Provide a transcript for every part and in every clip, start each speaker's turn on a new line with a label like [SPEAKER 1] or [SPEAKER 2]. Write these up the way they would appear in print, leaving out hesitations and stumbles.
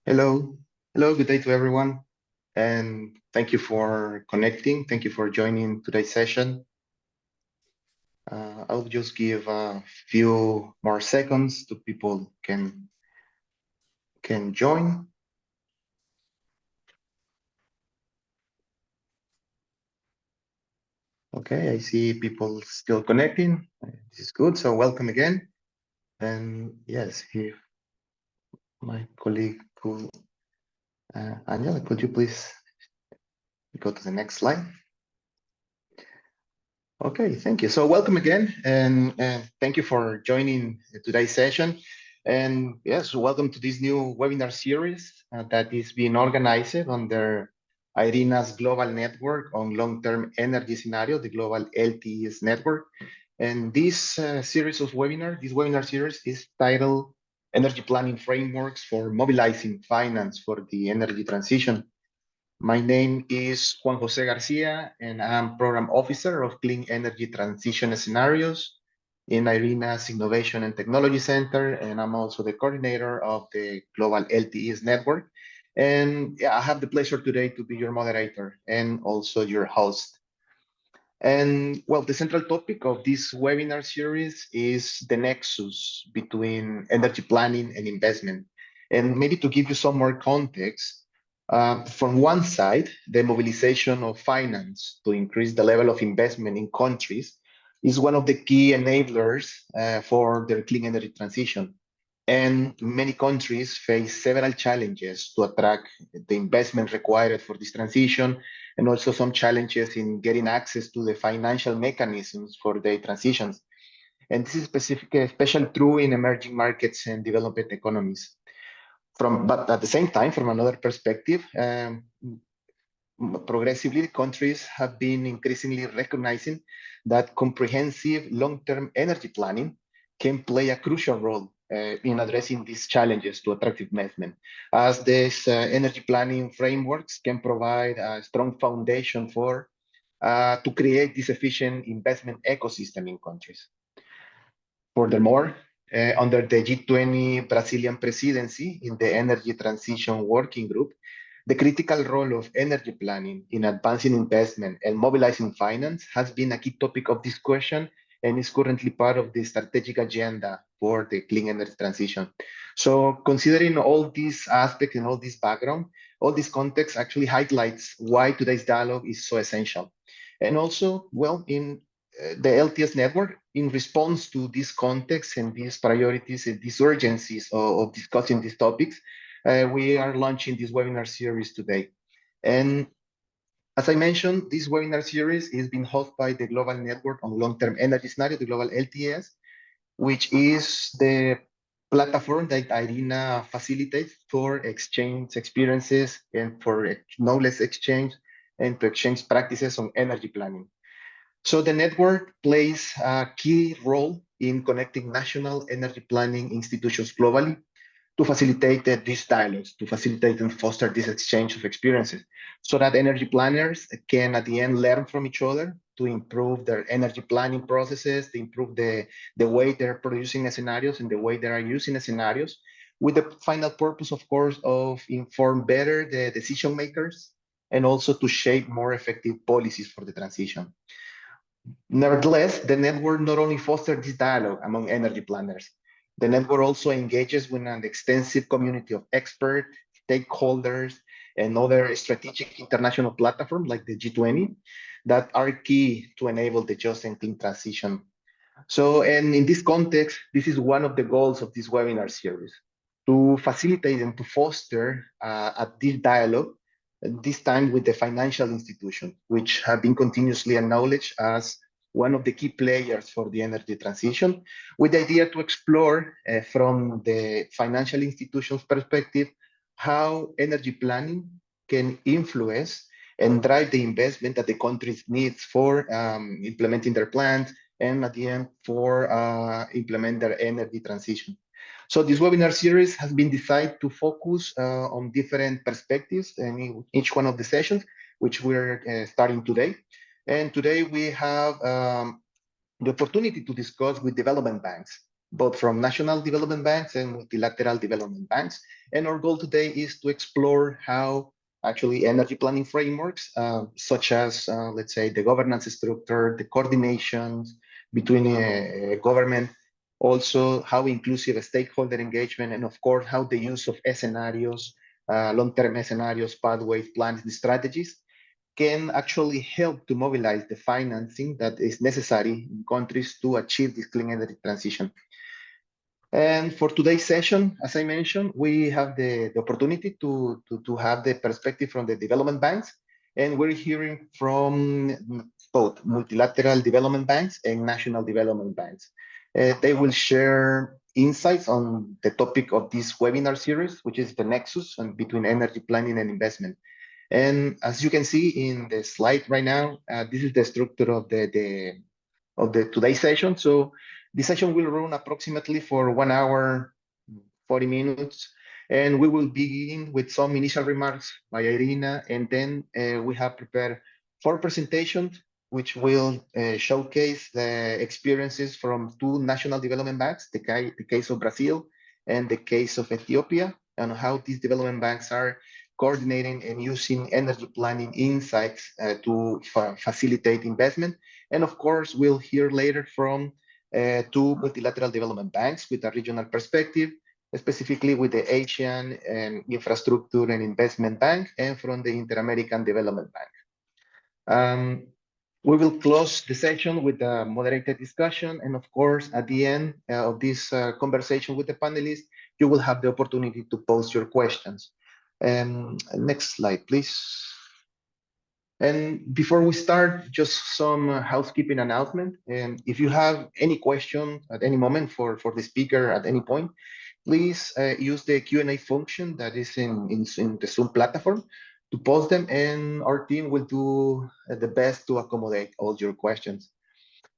[SPEAKER 1] Hello. Hello, good day to everyone. And thank you for connecting. Thank you for joining today's session. I'll just give a few more seconds to people can join. Okay, I see people still connecting. This is good. So welcome again. And yes, if my colleague could, Angela, could you please go to the next slide? Okay, thank you. So welcome again, and thank you for joining today's session. And yes, welcome to this new webinar series that is being organized under IRENA's global network on long-term energy scenario, the global LTES network. And this series of webinar, this webinar series is titled Energy Planning Frameworks for Mobilizing Finance for the Energy Transition. My name is Juan Jose Garcia, and I'm Program Officer of Clean Energy Transition Scenarios in IRENA's Innovation and Technology Center, and I'm also the coordinator of the Global LTEs Network. And yeah, I have the pleasure today to be your moderator and also your host. And well, the central topic of this webinar series is the nexus between energy planning and investment. And maybe to give you some more context, from one side, the mobilization of finance to increase the level of investment in countries is one of the key enablers for their clean energy transition. And many countries face several challenges to attract the investment required for this transition, and also some challenges in getting access to the financial mechanisms for the transitions. And this is especially true in emerging markets and developed economies. But at the same time, from another perspective, progressively, countries have been increasingly recognizing that comprehensive long-term energy planning can play a crucial role in addressing these challenges to attract investment, as these energy planning frameworks can provide a strong foundation for to create this efficient investment ecosystem in countries. Furthermore, under the G20 Brazilian presidency in the Energy Transition Working Group, the critical role of energy planning in advancing investment and mobilizing finance has been a key topic of discussion and is currently part of the strategic agenda for the clean energy transition. So considering all these aspects and all this background, all this context actually highlights why today's dialogue is so essential. And also, well, in the LTS network, in response to this context and these priorities and these urgencies of discussing these topics, we are launching this webinar series today. And as I mentioned, this webinar series is being hosted by the Global Network on Long-Term Energy Scenario, the Global LTS, which is the platform that IRENA facilitates for exchange experiences and for knowledge exchange and to exchange practices on energy planning. So the network plays a key role in connecting national energy planning institutions globally to facilitate these dialogues, to facilitate and foster this exchange of experiences, so that energy planners can at the end learn from each other to improve their energy planning processes, to improve the way they're producing the scenarios and the way they are using the scenarios, with the final purpose, of course, of inform better the decision makers and also to shape more effective policies for the transition. Nevertheless, the network not only fosters this dialogue among energy planners, the network also engages with an extensive community of experts, stakeholders, and other strategic international platforms like the G20 that are key to enable the just and clean transition. So, and in this context, this is one of the goals of this webinar series, to facilitate and to foster this dialogue, this time with the financial institutions, which have been continuously acknowledged as one of the key players for the energy transition, with the idea to explore from the financial institutions' perspective how energy planning can influence and drive the investment that the countries needs for implementing their plans and at the end for implement their energy transition. So this webinar series has been designed to focus on different perspectives in each one of the sessions, which we're starting today. And today we have the opportunity to discuss with development banks both from national development banks and multilateral development banks. And our goal today is to explore how actually energy planning frameworks, such as, let's say, the governance structure, the coordinations between government, also how inclusive stakeholder engagement, and of course, how the use of scenarios, long-term scenarios, pathways, plans, and strategies can actually help to mobilize the financing that is necessary in countries to achieve this clean energy transition. And for today's session, as I mentioned, we have the opportunity to have the perspective from the development banks. And we're hearing from both multilateral development banks and national development banks. They will share insights on the topic of this webinar series, which is the nexus between energy planning and investment. And as you can see in the slide right now, this is the structure of the today's session. So the session will run approximately for 1 hour, 40 minutes, and we will begin with some initial remarks by Irina, and then we have prepared 4 presentations, which will showcase the experiences from 2 national development banks, the case of Brazil and the case of Ethiopia, and how these development banks are coordinating and using energy planning insights to facilitate investment. And of course, we'll hear later from 2 multilateral development banks with a regional perspective, specifically with the Asian Infrastructure and Investment Bank and from the Inter-American Development Bank. We will close the session with a moderated discussion. And of course, at the end of this conversation with the panelists, you will have the opportunity to pose your questions. Next slide, please. And before we start, just some housekeeping announcement. And if you have any question at any moment for the speaker at any point, please use the Q&A function that is in the Zoom platform to post them, and our team will do the best to accommodate all your questions.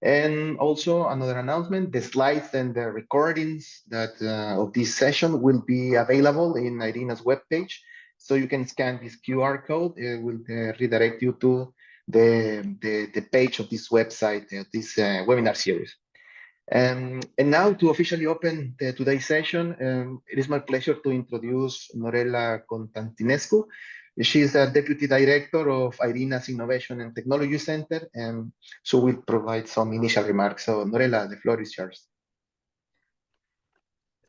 [SPEAKER 1] And also another announcement, the slides and the recordings that of this session will be available in Irina's webpage. So you can scan this QR code. It will redirect you to the page of this website, this webinar series. And now to officially open today's session, it is my pleasure to introduce Norela Constantinescu. She is a Deputy Director of Irina's Innovation and Technology Center, and so we'll provide some initial remarks. So Norela, the floor is yours.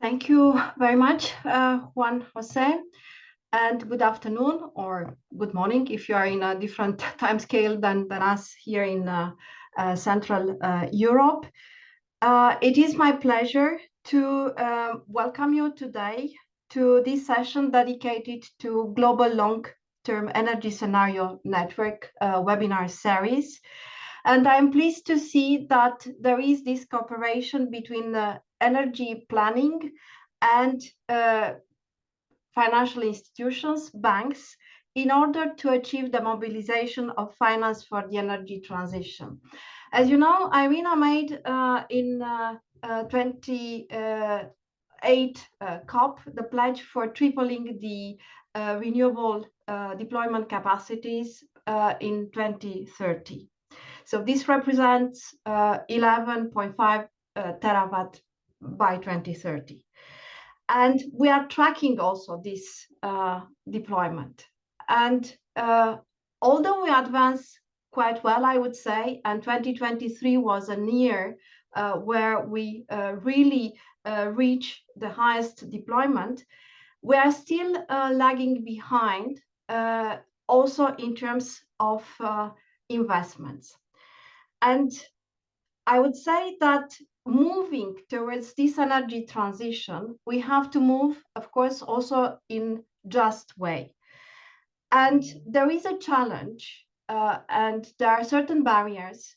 [SPEAKER 2] Thank you very much, Juan Jose, and good afternoon or good morning if you are in a different time scale than us here in Central Europe. It is my pleasure to welcome you today to this session dedicated to Global Long-Term Energy Scenario Network webinar series. And I'm pleased to see that there is this cooperation between the energy planning and financial institutions, banks, in order to achieve the mobilization of finance for the energy transition. As you know, Irina made in 28 COP the pledge for tripling the renewable deployment capacities in 2030. So this represents 11.5 terawatt by 2030. And we are tracking also this deployment. And although we advanced quite well, I would say, and 2023 was a year where we really reached the highest deployment, we are still lagging behind also in terms of investments. And I would say that moving towards this energy transition, we have to move, of course, also in just way. And there is a challenge and there are certain barriers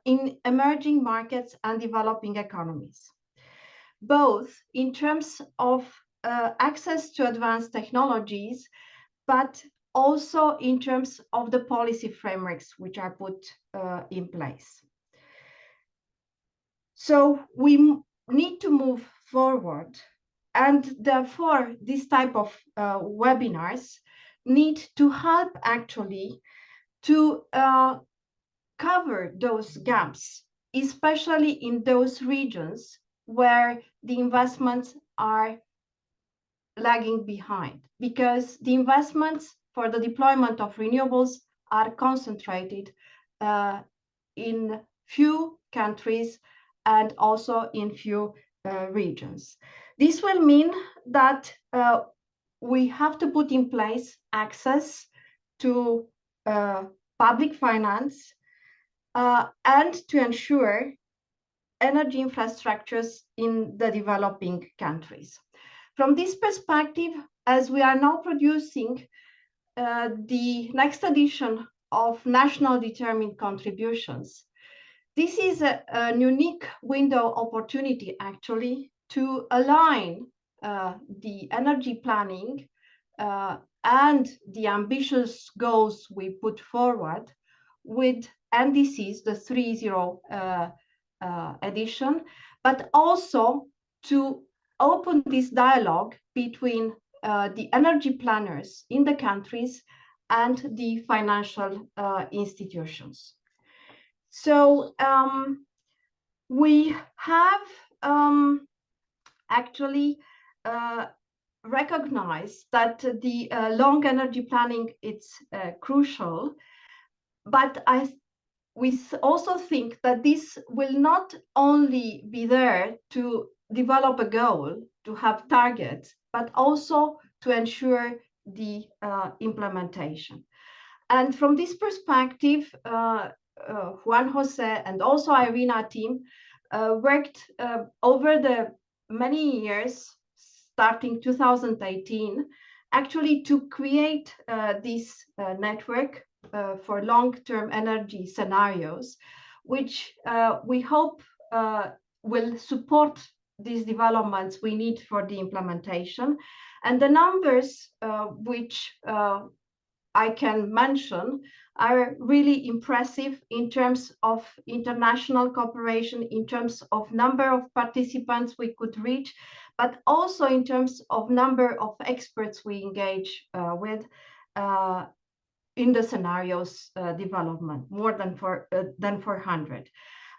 [SPEAKER 2] in emerging markets and developing economies, both in terms of access to advanced technologies, but also in terms of the policy frameworks which are put in place. So we need to move forward, and therefore this type of webinars need to help actually to cover those gaps, especially in those regions where the investments are lagging behind, because the investments for the deployment of renewables are concentrated in few countries and also in few regions. This will mean that we have to put in place access to public finance and to ensure energy infrastructures in the developing countries. From this perspective, as we are now producing the next edition of national determined contributions, this is a unique window opportunity actually to align the energy planning and the ambitious goals we put forward with NDCs, the 3.0 edition, but also to open this dialogue between the energy planners in the countries and the financial institutions. So we have actually recognized that the long energy planning is crucial, but we also think that this will not only be there to develop a goal, to have targets, but also to ensure the implementation. And from this perspective, Juan Jose and also Irina team worked over the many years, starting 2018, actually to create this network for long-term energy scenarios, which we hope will support these developments we need for the implementation. And the numbers which I can mention are really impressive in terms of international cooperation, in terms of number of participants we could reach, but also in terms of number of experts we engage with in the scenarios development, more than 400.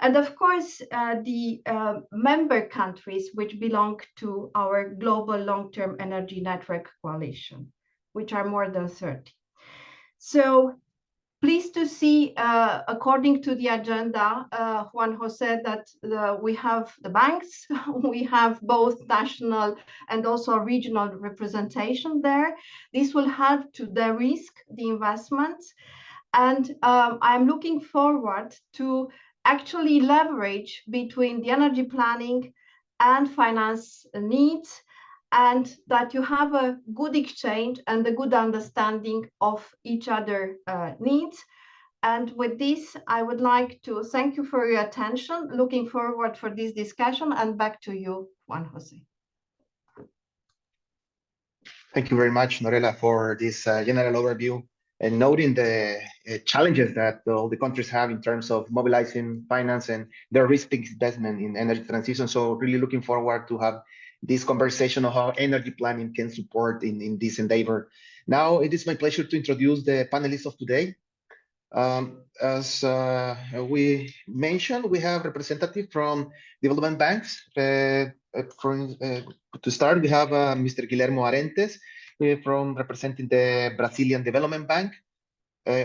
[SPEAKER 2] And of course, the member countries which belong to our global long-term energy network coalition, which are more than 30. So pleased to see, according to the agenda, Juan Jose, that we have the banks, we have both national and also regional representation there. This will help to de-risk the investments. And I'm looking forward to actually leverage between the energy planning and finance needs, and that you have a good exchange and a good understanding of each other needs. And with this, I would like to thank you for your attention. Looking forward for this discussion, and back to you, Juan Jose.
[SPEAKER 1] Thank you very much, Norela, for this general overview and noting the challenges that all the countries have in terms of mobilizing finance and their risk investment in energy transition. So really looking forward to have this conversation of how energy planning can support in this endeavor. Now, it is my pleasure to introduce the panelists of today. As we mentioned, we have representatives from development banks. To start, we have Mr. Guillermo Arentes from representing the Brazilian Development Bank.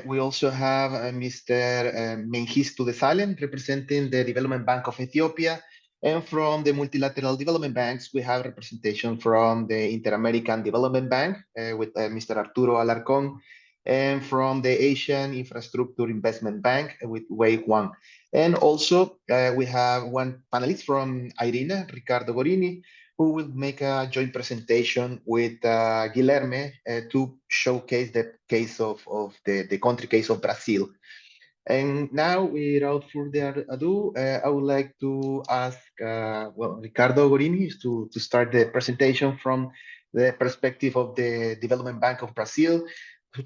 [SPEAKER 1] We also have Mr. Mengistu de Salem representing the Development Bank of Ethiopia. And from the multilateral development banks, we have representation from the Inter-American Development Bank with Mr. Arturo Alarcón, and from the Asian Infrastructure Investment Bank with Wei Huang. And also we have one panelist from IRENA, Ricardo Gorini, who will make a joint presentation with Guilherme to showcase the case of the country case of Brazil. And now, without further ado, I would like to ask, Ricardo Gorini to start the presentation from the perspective of the Development Bank of Brazil,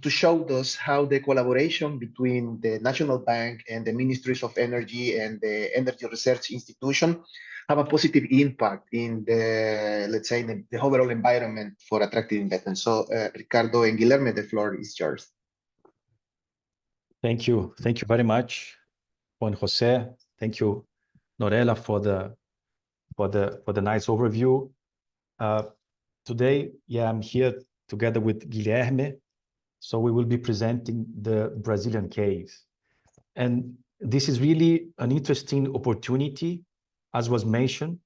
[SPEAKER 1] to show us how the collaboration between the National Bank and the Ministries of Energy and the Energy Research Institution have a positive impact in the, let's say, the overall environment for attractive investment. So, Ricardo and Guilherme, the floor is yours.
[SPEAKER 3] Thank you. Thank you very much, Juan Jose. Thank you, Norela, for the for the nice overview. Today, I'm here together with Guilherme. So we will be presenting the Brazilian case. And this is really an interesting opportunity, as was mentioned.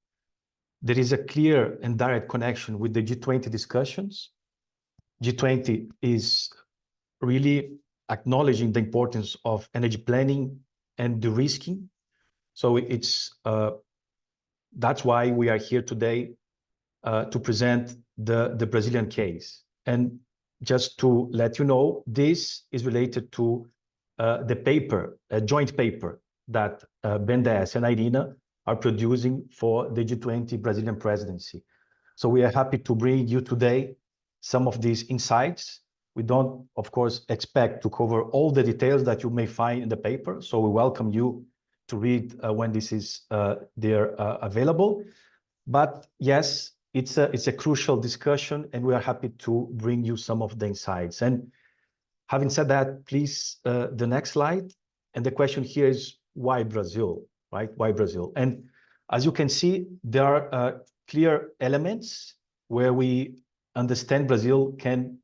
[SPEAKER 3] There is a clear and direct connection with the G20 discussions. G20 is really acknowledging the importance of energy planning and de-risking. So that's why we are here today to present the Brazilian case. And just to let you know, this is related to the paper, a joint paper that BNDES and IRENA are producing for the G20 Brazilian presidency. So we are happy to bring you today some of these insights. We don't, of course, expect to cover all the details that you may find in the paper. So we welcome you to read when this is there available. But yes, it's a crucial discussion, and we are happy to bring you some of the insights. And having said that, please, the next slide. And the question here is, why Brazil, right? Why Brazil? And as you can see, there are clear elements where we understand Brazil can,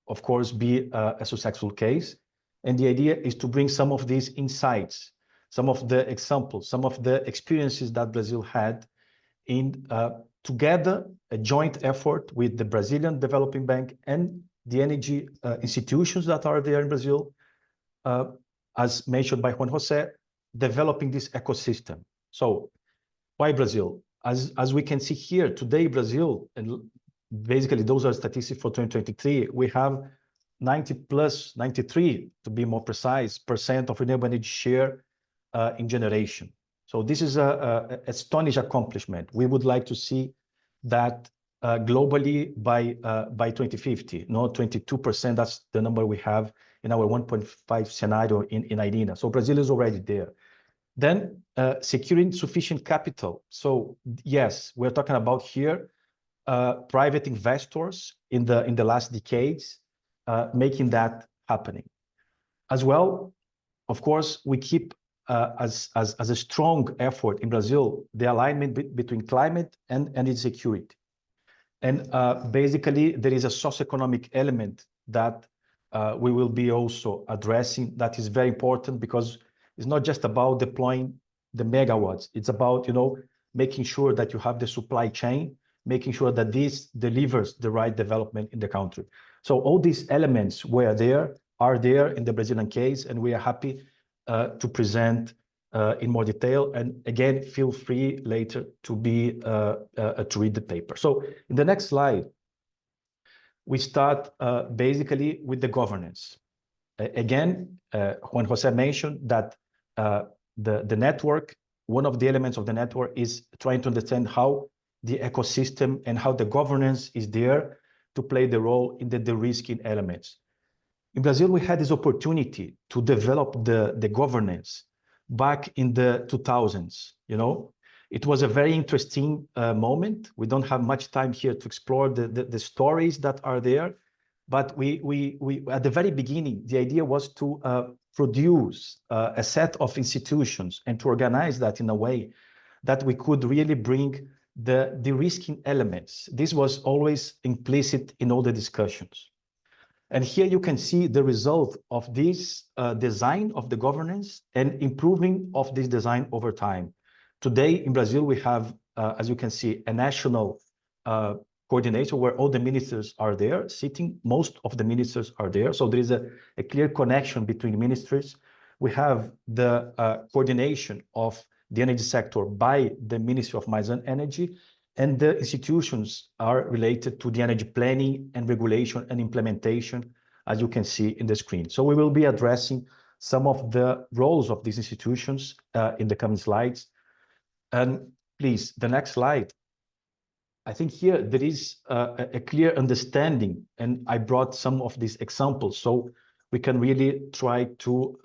[SPEAKER 3] of course, be a successful case. And the idea is to bring some of these insights, some of the examples, some of the experiences that Brazil had in together a joint effort with the Brazilian Developing Bank and the energy institutions that are there in Brazil, as mentioned by Juan Jose, developing this ecosystem. So why Brazil? As we can see here today, Brazil, and basically those are statistics for 2023, we have 93 to be more precise, % of renewable energy share in generation. So this is a astonishing accomplishment. We would like to see that globally by 2050, no, 22%, that's the number we have in our 1.5 scenario in IRENA. So Brazil is already there. Then securing sufficient capital. So yes, we're talking about here private investors in the last decades making that happening. As well, of course, we keep as a strong effort in Brazil the alignment between climate and energy security. And basically, there is a socioeconomic element that we will be also addressing that is very important, because it's not just about deploying the megawatts. It's about, making sure that you have the supply chain, making sure that this delivers the right development in the country. So all these elements are there in the Brazilian case, and we are happy to present in more detail. And again, feel free later to read the paper. So in the next slide, we start basically with the governance. Again, Juan Jose mentioned that the network, one of the elements of the network is trying to understand how the ecosystem and how the governance is there to play the role in the de-risking elements. In Brazil, we had this opportunity to develop the governance back in the 2000s. It was a very interesting moment. We don't have much time here to explore the stories that are there, but we at the very beginning, the idea was to produce a set of institutions and to organize that in a way that we could really bring the de-risking elements. This was always implicit in all the discussions. And here you can see the result of this design of the governance and improving of this design over time. Today in Brazil, we have, as you can see, a national coordinator where all the ministers are there sitting. Most of the ministers are there. So there is a clear connection between ministries. We have the coordination of the energy sector by the Ministry of Mines and Energy, and the institutions are related to the energy planning and regulation and implementation, as you can see in the screen. So we will be addressing some of the roles of these institutions in the coming slides. And please, the next slide. I think here there is a clear understanding, and I brought some of these examples so we can really try to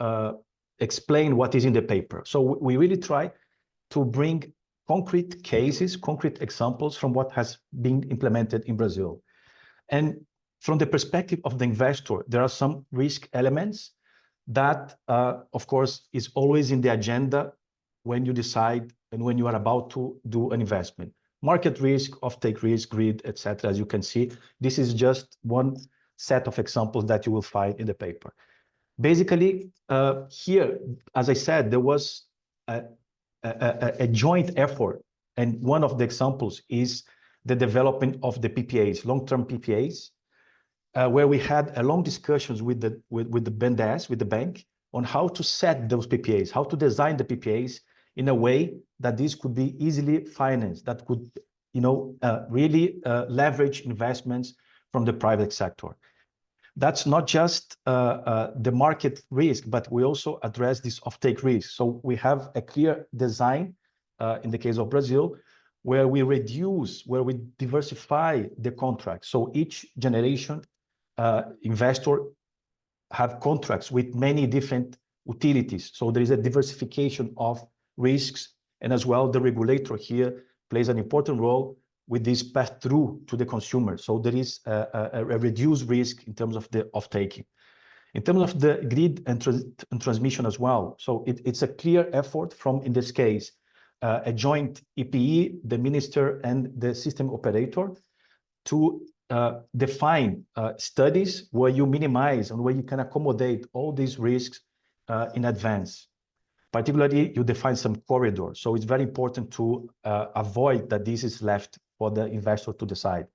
[SPEAKER 3] explain what is in the paper. So we really try to bring concrete cases, concrete examples from what has been implemented in Brazil. And from the perspective of the investor, there are some risk elements that, of course, is always in the agenda when you decide and when you are about to do an investment. Market risk, offtake risk, grid, etc. As you can see, this is just one set of examples that you will find in the paper. Basically, here, as I said, there was a joint effort, and one of the examples is the development of the PPAs, long-term PPAs, where we had a long discussions with the BNDES, with the bank, on how to set those PPAs, how to design the PPAs in a way that this could be easily financed, that could, really leverage investments from the private sector. That's not just the market risk, but we also address this offtake risk. So we have a clear design in the case of Brazil, where we diversify the contract. So each generation investor have contracts with many different utilities. So there is a diversification of risks, and as well, the regulator here plays an important role with this pass through to the consumer. So there is a reduced risk in terms of the off-taking. In terms of the grid and transmission as well. So it's a clear effort from, in this case, a joint EPE, the minister and the system operator, to define studies where you minimize and where you can accommodate all these risks in advance. Particularly, you define some corridors. So it's very important to avoid that this is left for the investor to decide.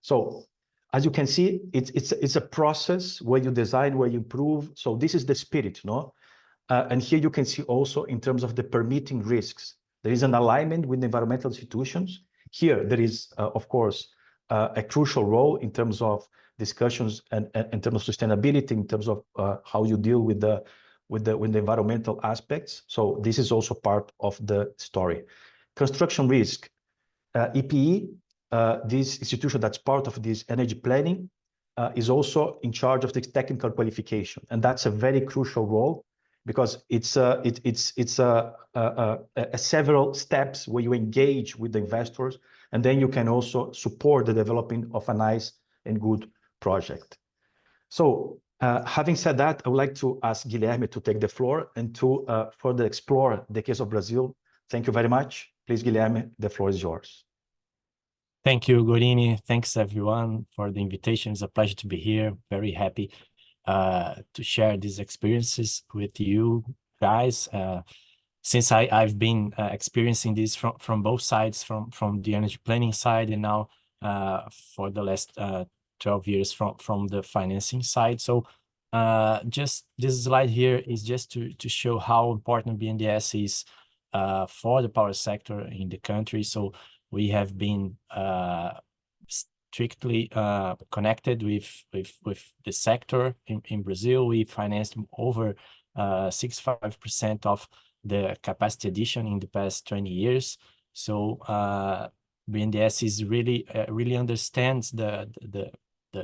[SPEAKER 3] So as you can see, it's a process where you design, where you improve. So this is the spirit, no? And here you can see also in terms of the permitting risks, there is an alignment with the environmental institutions. Here, there is, of course, a crucial role in terms of discussions and in terms of sustainability, in terms of how you deal with the environmental aspects. So this is also part of the story. Construction risk, EPE, this institution that's part of this energy planning, is also in charge of the technical qualification, and that's a very crucial role because it's several steps where you engage with the investors, and then you can also support the development of a nice and good project. So having said that, I would like to ask Guilherme to take the floor and to further explore the case of Brazil. Thank you very much. Please, Guilherme, the floor is yours.
[SPEAKER 4] Thank you, Gorini. Thanks, everyone, for the invitation. It's a pleasure to be here. Very happy to share these experiences with you guys. Since I've been experiencing this from both sides, from the energy planning side, and now for the last 12 years from the financing side. So just this slide here is just to show how important BNDES is for the power sector in the country. So we have been strictly connected with the sector in Brazil. We financed over 65% of the capacity addition in the past 20 years. So BNDES is really understands the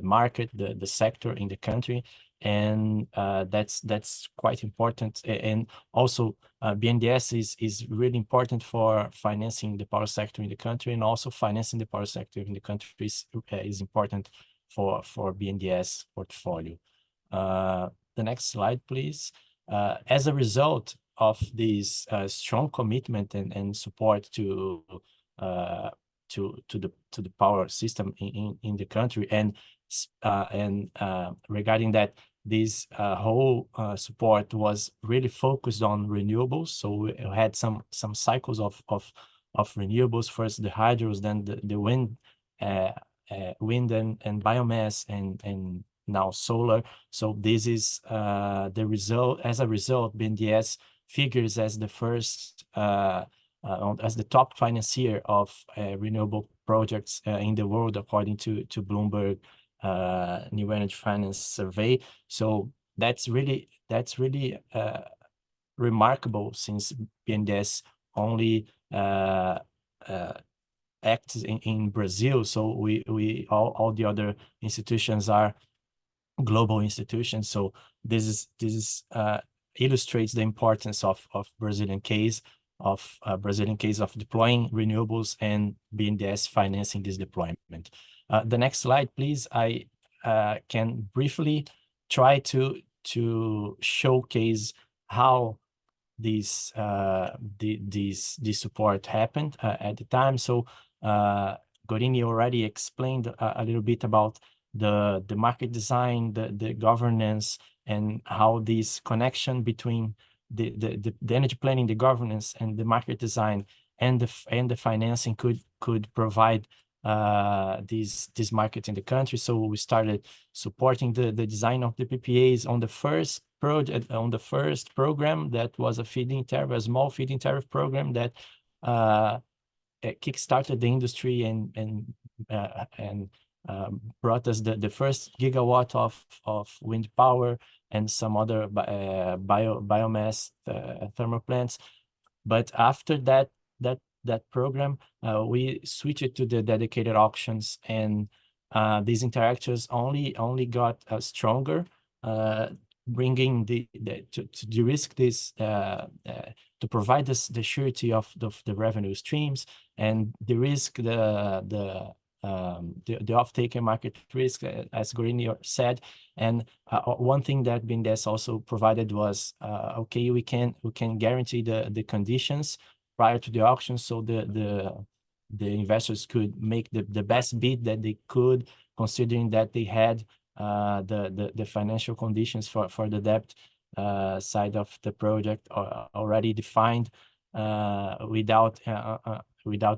[SPEAKER 4] market, the sector in the country, and that's quite important. And also BNDES is really important for financing the power sector in the country, and also financing the power sector in the country is important for BNDES portfolio. The next slide, please. As a result of this strong commitment and support to the power system in the country, and regarding that, this whole support was really focused on renewables. So we had some cycles of renewables. First the hydros, then the wind and biomass, and now solar. So this is the result. As a result, BNDES figures as the first as the top financier of renewable projects in the world, according to Bloomberg New Energy Finance Survey. So that's really remarkable, since BNDES only acts in Brazil. So we all the other institutions are global institutions. So this illustrates the importance of Brazilian case of deploying renewables and BNDES financing this deployment. The next slide, please. I can briefly try to showcase how this support happened at the time. So Gorini already explained a little bit about the market design, the governance, and how this connection between the energy planning, the governance, and the market design and the financing could provide this market in the country. So we started supporting the design of the PPAs on the first project, on the first program that was a feed-in tariff, a small feed-in tariff program that kickstarted the industry and brought us the first gigawatt of wind power and some other biomass thermal plants. But after that program, we switched to the dedicated auctions, and these interactions only got stronger, bringing to de-risk this, to provide us the surety of the revenue streams and de-risk the offtake and market risk, as Gorini said. And one thing that BNDES also provided was, okay, we can guarantee the conditions prior to the auction, so the investors could make the best bid that they could, considering that they had the financial conditions for the debt side of the project already defined, without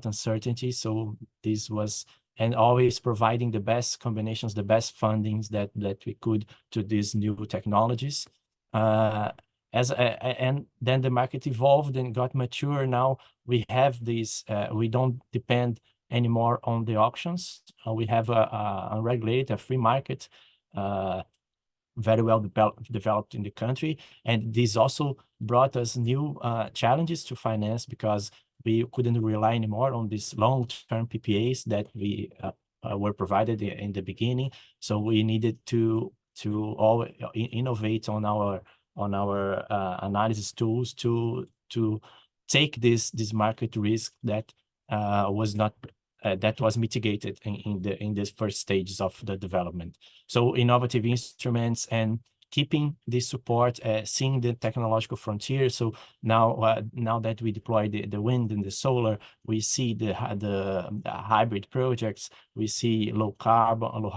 [SPEAKER 4] uncertainty. So this was, and always providing the best combinations, the best fundings that we could to these new technologies. And then the market evolved and got mature. Now we have this, we don't depend anymore on the auctions. We have a unregulated, a free market, very well developed in the country. And this also brought us new challenges to finance, because we couldn't rely anymore on these long-term PPAs that we were provided in the beginning. So we needed to all innovate on our analysis tools to take this market risk that was not that was mitigated in the first stages of the development. So innovative instruments and keeping this support, seeing the technological frontier. So now that we deploy the wind and the solar, we see the hybrid projects, we see low carbon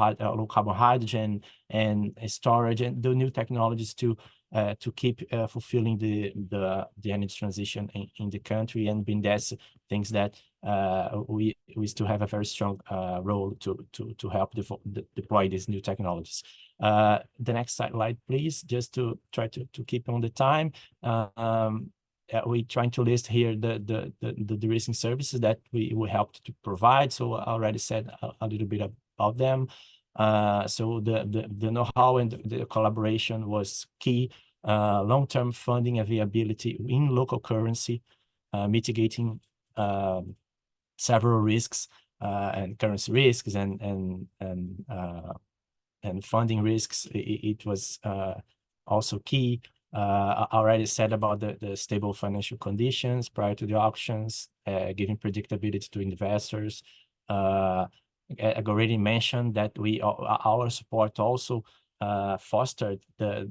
[SPEAKER 4] hydrogen and storage, and the new technologies to keep fulfilling the energy transition in the country. And BNDES thinks that we still have a very strong role to help deploy these new technologies. The next slide, please, just to try to keep on the time. We trying to list here the de-risking services that we helped to provide. So I already said a little bit about them. So the know-how and the collaboration was key. Long-term funding availability in local currency, mitigating several risks and currency risks and funding risks. It was also key. I already said about the stable financial conditions prior to the auctions, giving predictability to investors. I already mentioned that our support also fostered the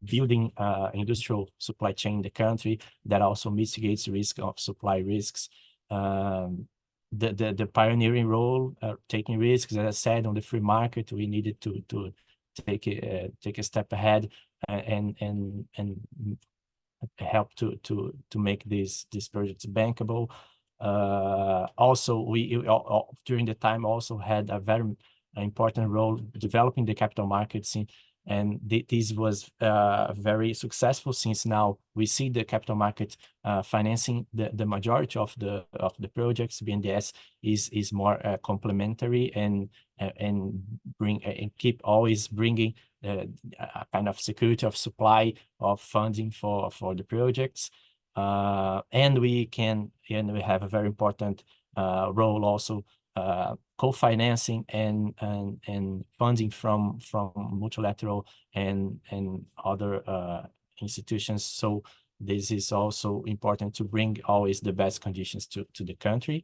[SPEAKER 4] building industrial supply chain in the country that also mitigates risk of supply risks. The pioneering role, taking risks, as I said, on the free market, we needed to take a step ahead and help to make these projects bankable. Also, we during the time also had a very important role developing the capital markets, and this was very successful, since now we see the capital market financing the majority of the projects. BNDES is more complementary and keep always bringing a kind of security of supply of funding for the projects. And we have a very important role also, co-financing and funding from multilateral and other institutions. So this is also important to bring always the best conditions to the country.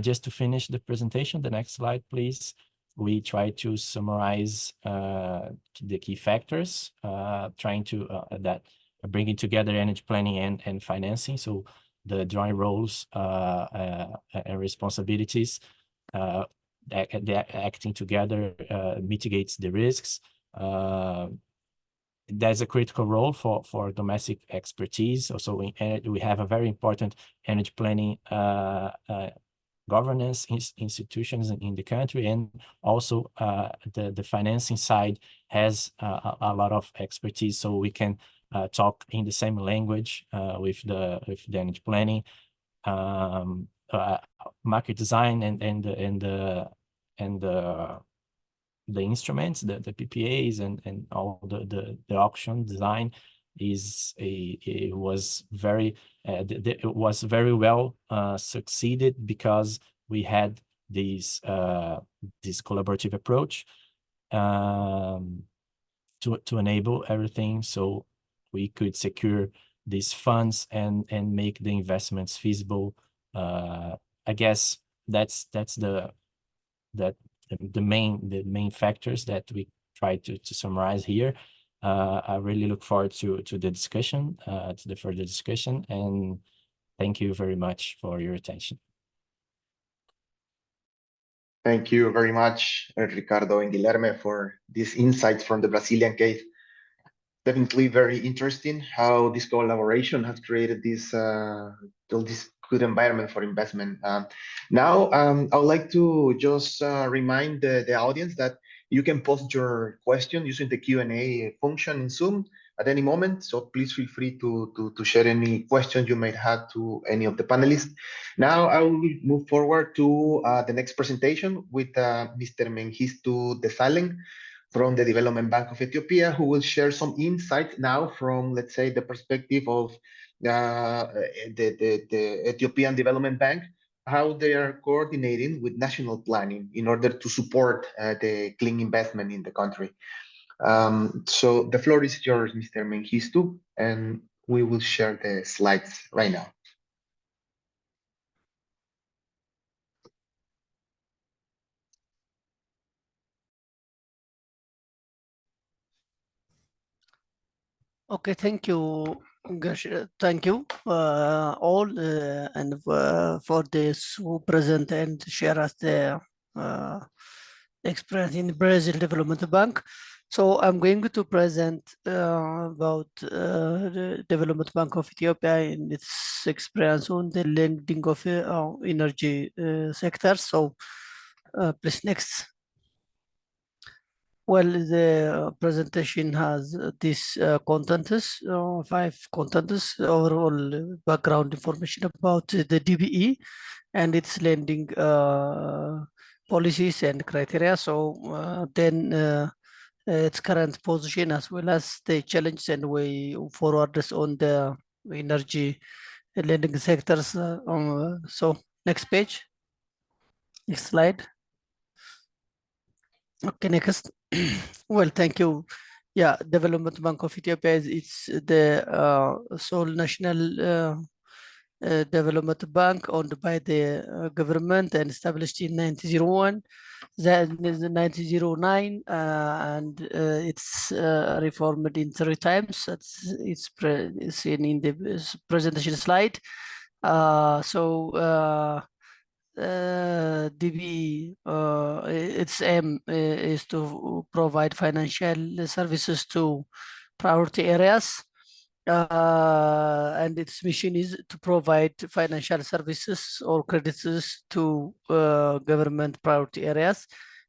[SPEAKER 4] Just to finish the presentation, the next slide, please. We try to summarize the key factors, trying to that bringing together energy planning and financing. So the joint roles and responsibilities, they're acting together mitigates the risks. There's a critical role for domestic expertise. Also, we have a very important energy planning governance institutions in the country, and also the financing side has a lot of expertise, so we can talk in the same language with the energy planning, market design, and the instruments, the PPAs, and all the auction design it was very well succeeded because we had this collaborative approach to enable everything, so we could secure these funds and make the investments feasible. I guess that's the main factors that we try to summarize here. I really look forward to the discussion, to the further discussion, and thank you very much for your attention.
[SPEAKER 1] Thank you very much, Ricardo and Guilherme, for these insights from the Brazilian case. Definitely very interesting how this collaboration has created this good environment for investment. Now, I would like to just remind the audience that you can post your question using the Q&A function in Zoom at any moment. So please feel free to share any questions you might have to any of the panelists. Now, I will move forward to the next presentation with Mr. Mengistu Desalegn from the Development Bank of Ethiopia, who will share some insights now from, let's say, the perspective of the Ethiopian Development Bank, how they are coordinating with national planning in order to support the clean investment in the country. So the floor is yours, Mr. Mengistu, and we will share the slides right now.
[SPEAKER 5] Okay, thank you, Gash. Thank you all and for this who present and share us their experience in Brazil Development Bank. So I'm going to present about the Development Bank of Ethiopia and its experience on the lending of energy sector. So please next. Well, the presentation has this contents, 5 contents, overall background information about the DBE and its lending policies and criteria. So then its current position as well as the challenges and way forwarders on the energy lending sectors. So next page, next slide. Okay, next. Well, thank you. Yeah, Development Bank of Ethiopia it's the sole national development bank owned by the government and established in 1901, then 1909, and it's reformed in 3 times. It's seen in the presentation slide. DB, its aim is to provide financial services to priority areas, and its mission is to provide financial services or credits to government priority areas,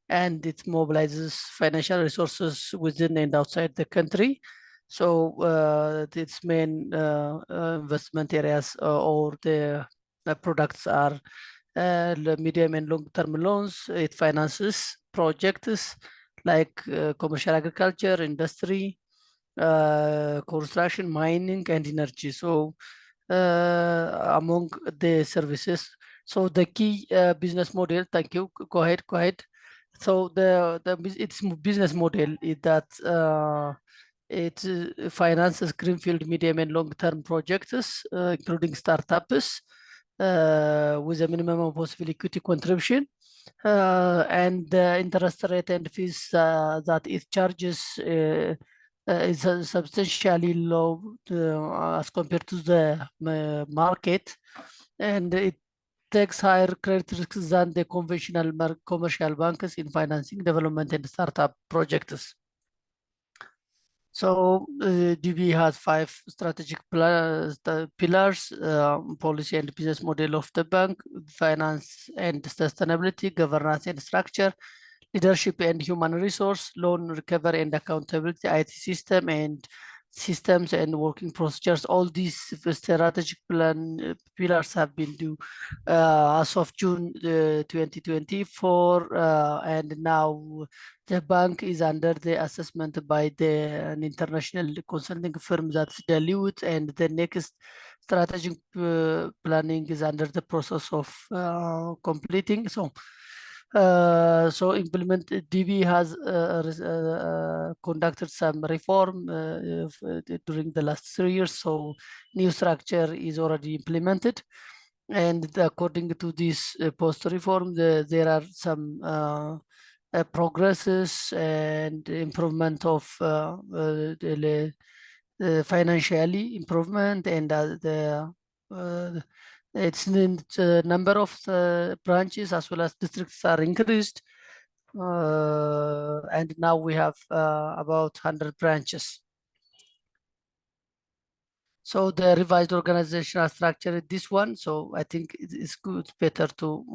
[SPEAKER 5] and it mobilizes financial resources within and outside the country. So its main investment areas or the products are medium and long-term loans. It finances projects like commercial agriculture, industry, construction, mining, and energy. So among the services. So the key business model, thank you, go ahead. So its business model is that it finances greenfield, medium, and long-term projects, including startups, with a minimum of possible equity contribution, and the interest rate and fees that it charges is substantially low as compared to the market, and it takes higher credit risks than the conventional commercial banks in financing development and startup projects. So DB has 5 strategic pillars: policy and business model of the bank, finance and sustainability, governance and structure, leadership and human resource, loan recovery and accountability, IT system and systems and working procedures. All these strategic pillars have been due as of June 2024, and now the bank is under the assessment by an international consulting firm, that's Deloitte, and the next strategic planning is under the process of completing. So implement DB has conducted some reform during the last 3 years. So new structure is already implemented, and according to this post reform, there are some progresses and improvement of the financially improvement, and its number of branches as well as districts are increased, and now we have about 100 branches. So the revised organizational structure is this one. So I think it's good, better to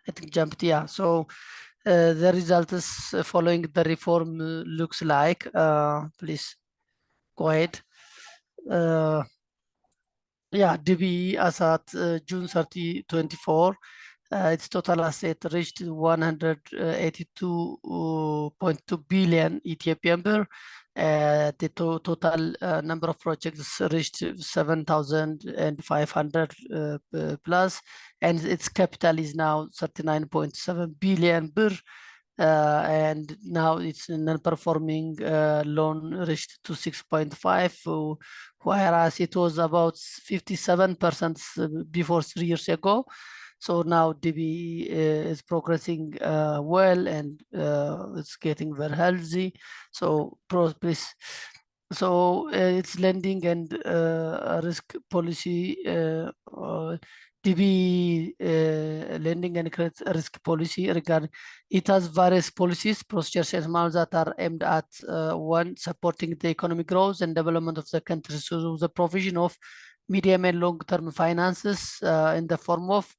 [SPEAKER 5] I think jumped, yeah. So the results following the reform looks like, please go ahead. Yeah, DBE as at June 30, 24, its total asset reached 182.2 billion Ethiopian birr. The total number of projects reached 7,500 plus, and its capital is now 39.7 billion birr. And now its non-performing loan reached to 6.5, whereas it was about 57% before 3 years ago. So now DB is progressing well, and it's getting very healthy. So please. So its lending and risk policy, DB lending and credit risk policy regarding it has various policies, procedures, and models that are aimed at one, supporting the economic growth and development of the country. So the provision of medium and long-term finances in the form of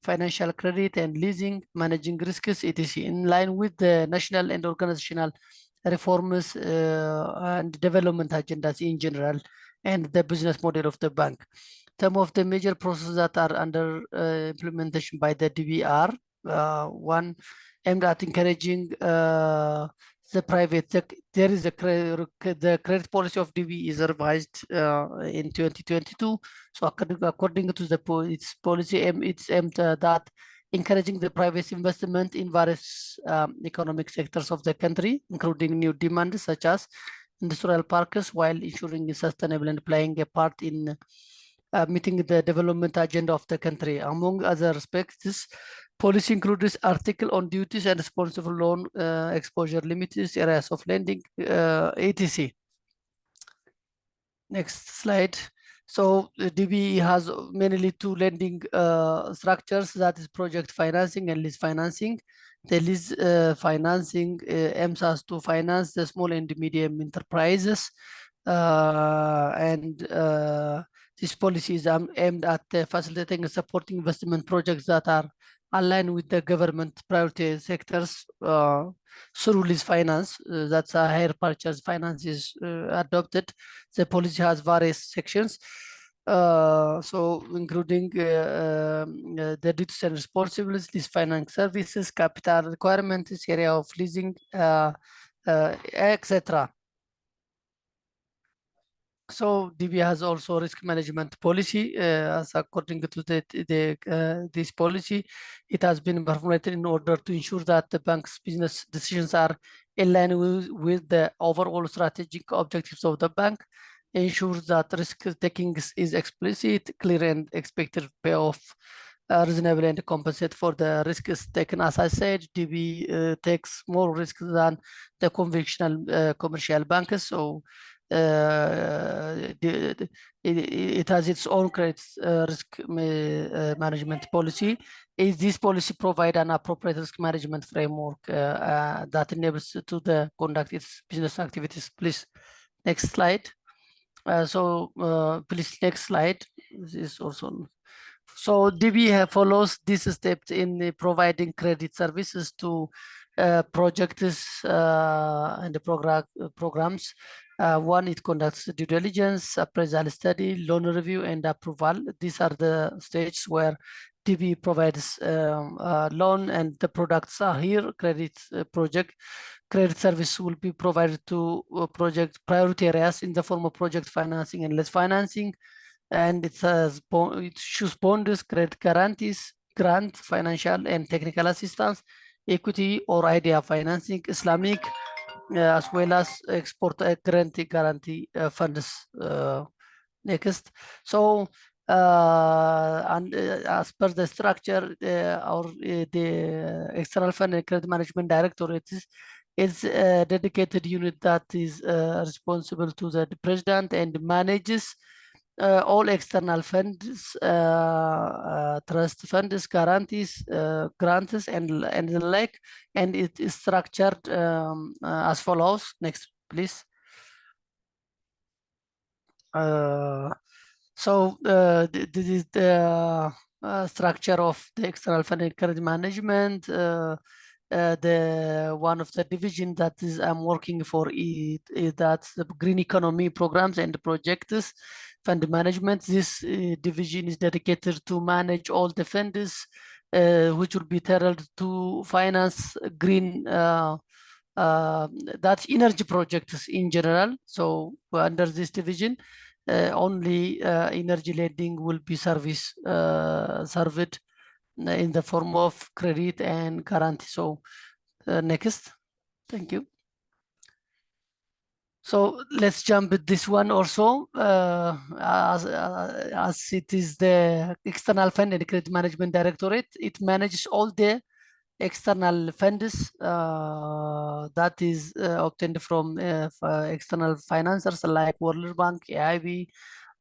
[SPEAKER 5] financial credit and leasing, managing risks, etc., in line with the national and organizational reforms and development agendas in general, and the business model of the bank. Some of the major processes that are under implementation by the DBR: one, aimed at encouraging the private sector. There is the credit policy of DB is revised in 2022. So according to its policy, it's aimed that encouraging the private investment in various economic sectors of the country, including new demands such as industrial parks, while ensuring sustainable and playing a part in meeting the development agenda of the country. Among other aspects, this policy includes article on duties and responsible loan exposure limits, areas of lending, etc. Next slide. So DB has mainly two lending structures, that is project financing and lease financing. The lease financing aims us to finance the small and medium enterprises, and this policy is aimed at facilitating and supporting investment projects that are aligned with the government priority sectors through lease finance. That's a hire purchase finance is adopted. The policy has various sections, so including the duties and responsibilities, lease finance services, capital requirements, area of leasing, etc. So DB has also risk management policy. As according to this policy, it has been formulated in order to ensure that the bank's business decisions are in line with the overall strategic objectives of the bank, ensures that risk taking is explicit, clear, and expected payoff reasonable and compensate for the risks taken. As I said, DB takes more risk than the conventional commercial banks. So it has its own credit risk management policy. This policy provide an appropriate risk management framework that enables to the conduct its business activities. Please, next slide. Please, next slide. This is also. So DB follows this step in providing credit services to projects and the programs. One, it conducts due diligence, appraisal study, loan review, and approval. These are the stages where DB provides loan, and the products are here. Credit service will be provided to project priority areas in the form of project financing and less financing. And it choose bonds, credit guarantees, grant, financial and technical assistance, equity or idea financing, Islamic, as well as export guarantee funds. Next. So and as per the structure, the External Fund and Credit Management Directorate is a dedicated unit that is responsible to the president and manages all external funds, trust funds, guarantees, grants, and the like, and it is structured as follows. Next, please. This is the structure of the external fund and credit management. The one of the division that is I'm working for is that's the green economy programs and projects fund management. This division is dedicated to manage all the funds which will be tailored to finance green that's energy projects in general. So under this division, only energy lending will be served in the form of credit and guarantee. So next, thank you. So let's jump with this one also, as it is the External Fund and Credit Management Directorate. It manages all the external funds that is obtained from external financiers like World Bank, AIB,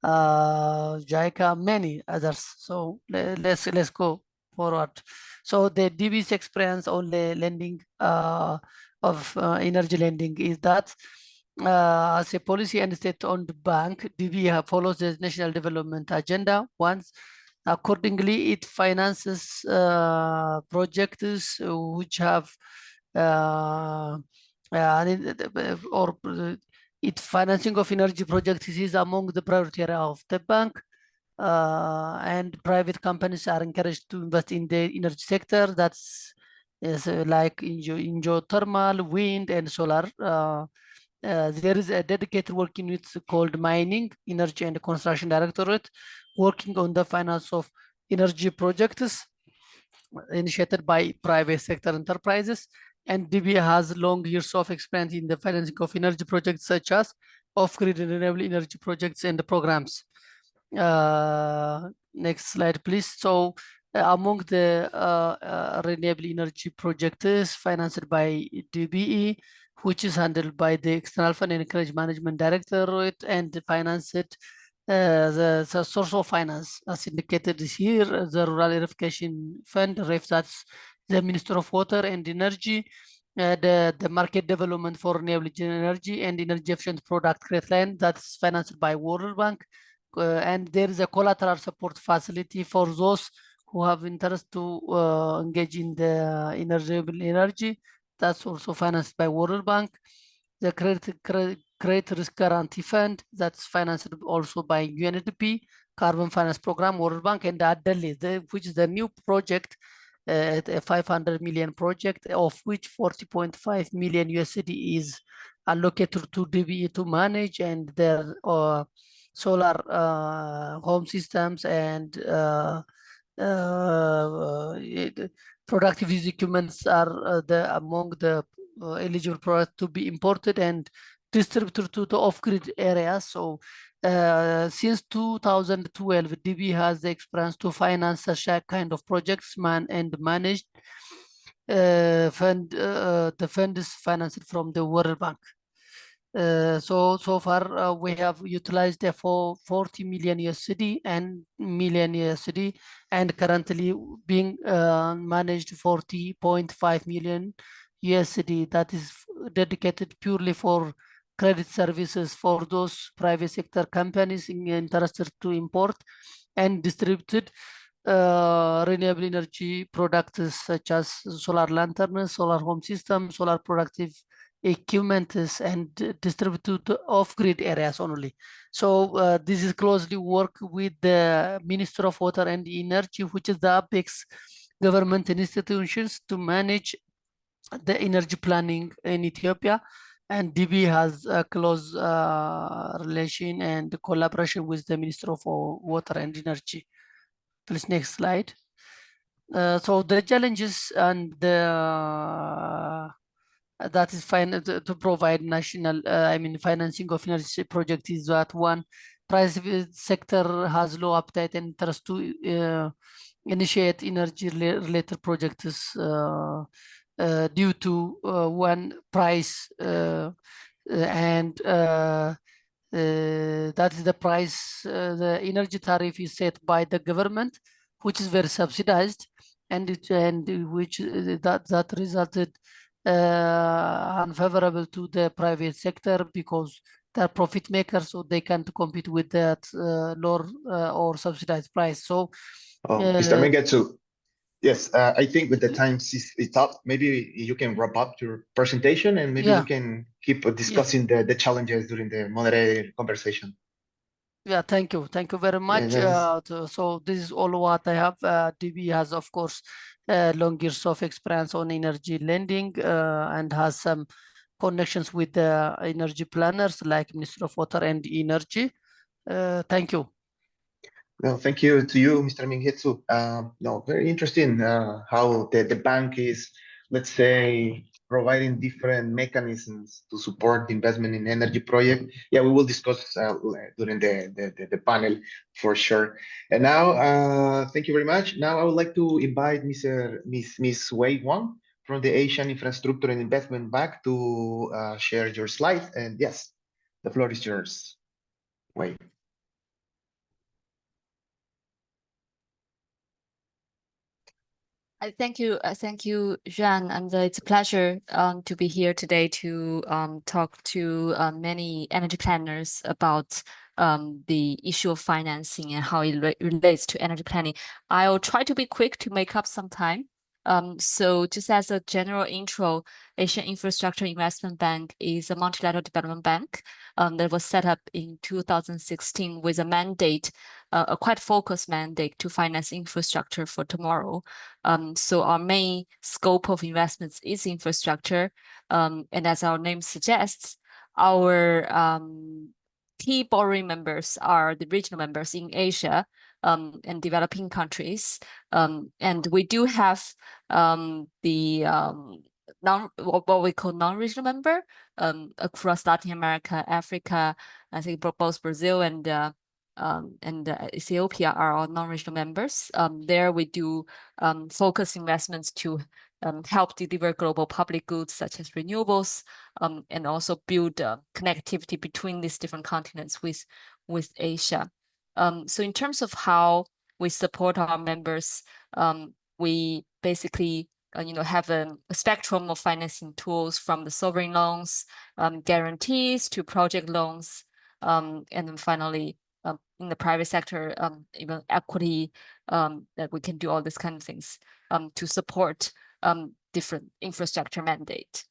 [SPEAKER 5] JICA, many others. So let's go forward. So the DB's experience on the lending of energy lending is that as a policy and state-owned bank, DB follows the National Development Agenda. Once, accordingly, it finances projects which have or its financing of energy projects is among the priority area of the bank. And private companies are encouraged to invest in the energy sector. That's like in geothermal, wind, and solar. There is a dedicated working unit called Mining, Energy and Construction Directorate, working on the finance of energy projects initiated by private sector enterprises. And DB has long years of experience in the financing of energy projects such as off-grid and renewable energy projects and programs. Next slide, please. So among the renewable energy projects financed by DBE, which is handled by the External Fund and Credit Management Directorate and financed the source of finance as indicated is here, the Rural Electrification Fund, REF, that's the Minister of Water and Energy, the Market Development for Renewable Energy and Energy Efficient Product Credit Line, that's financed by World Bank. And there is a collateral support facility for those who have interest to engage in the renewable energy. That's also financed by World Bank. The Credit Risk Guarantee Fund, that's financed also by UNDP, Carbon Finance Program, World Bank, and ADELI, which is the new project, a 500 million project, of which 40.5 million USD is allocated to DBE to manage, and their solar home systems and productive use equipments are among the eligible products to be imported and distributed to the off-grid areas. So Since 2012, DB has the experience to finance such a kind of projects and managed the fund is financed from the World Bank. So far we have utilized for 40 million USD and currently being managed 40.5 million USD that is dedicated purely for credit services for those private sector companies interested to import and distributed renewable energy products such as solar lanterns, solar home systems, solar productive equipment and distributed off-grid areas only. So this is closely work with the Minister of Water and Energy, which is the apex government institutions to manage the energy planning in Ethiopia. And DB has a close relation and collaboration with the Minister of Water and Energy. Please, next slide. So the challenges and the that is fine to provide national, financing of energy project is that one, private sector has low appetite and interest to initiate energy related projects due to one price and that is the price, the energy tariff is set by the government, which is very subsidized, and which that resulted unfavorable to the private sector because they're profit makers, so they can't compete with that lower or subsidized price. So,
[SPEAKER 1] Mr. Mengetsu, yes, I think with the time is up, maybe you can wrap up your presentation and maybe we can keep discussing the challenges during the moderated conversation.
[SPEAKER 5] Yeah, thank you very much. So this is all what I have. DB has, of course, long years of experience on energy lending and has some connections with the energy planners like Minister of Water and Energy. Thank you.
[SPEAKER 1] No, thank you to you, Mr. Mingetsu. No, very interesting how the bank is, let's say, providing different mechanisms to support the investment in energy project. Yeah, we will discuss during the panel for sure. And now, thank you very much. Now I would like to invite Miss Wei Wang from the Asian Infrastructure and Investment Bank to share your slides. And yes, the floor is yours, Wei.
[SPEAKER 6] Thank you, Jean, and it's a pleasure to be here today to talk to many energy planners about the issue of financing and how it relates to energy planning. I'll try to be quick to make up some time. So just as a general intro, Asian Infrastructure Investment Bank is a multilateral development bank that was set up in 2016 with a mandate, a quite focused mandate to finance infrastructure for tomorrow. So our main scope of investments is infrastructure. And as our name suggests, our key borrowing members are the regional members in Asia and developing countries. And we do have the what we call non-regional member across Latin America, Africa. I think both Brazil and Ethiopia are all non-regional members. There we do focus investments to help deliver global public goods such as renewables, and also build connectivity between these different continents with Asia. So in terms of how we support our members, we basically have a spectrum of financing tools from the sovereign loans, guarantees to project loans, and then finally in the private sector, even equity, that we can do all these kind of things to support different infrastructure mandate.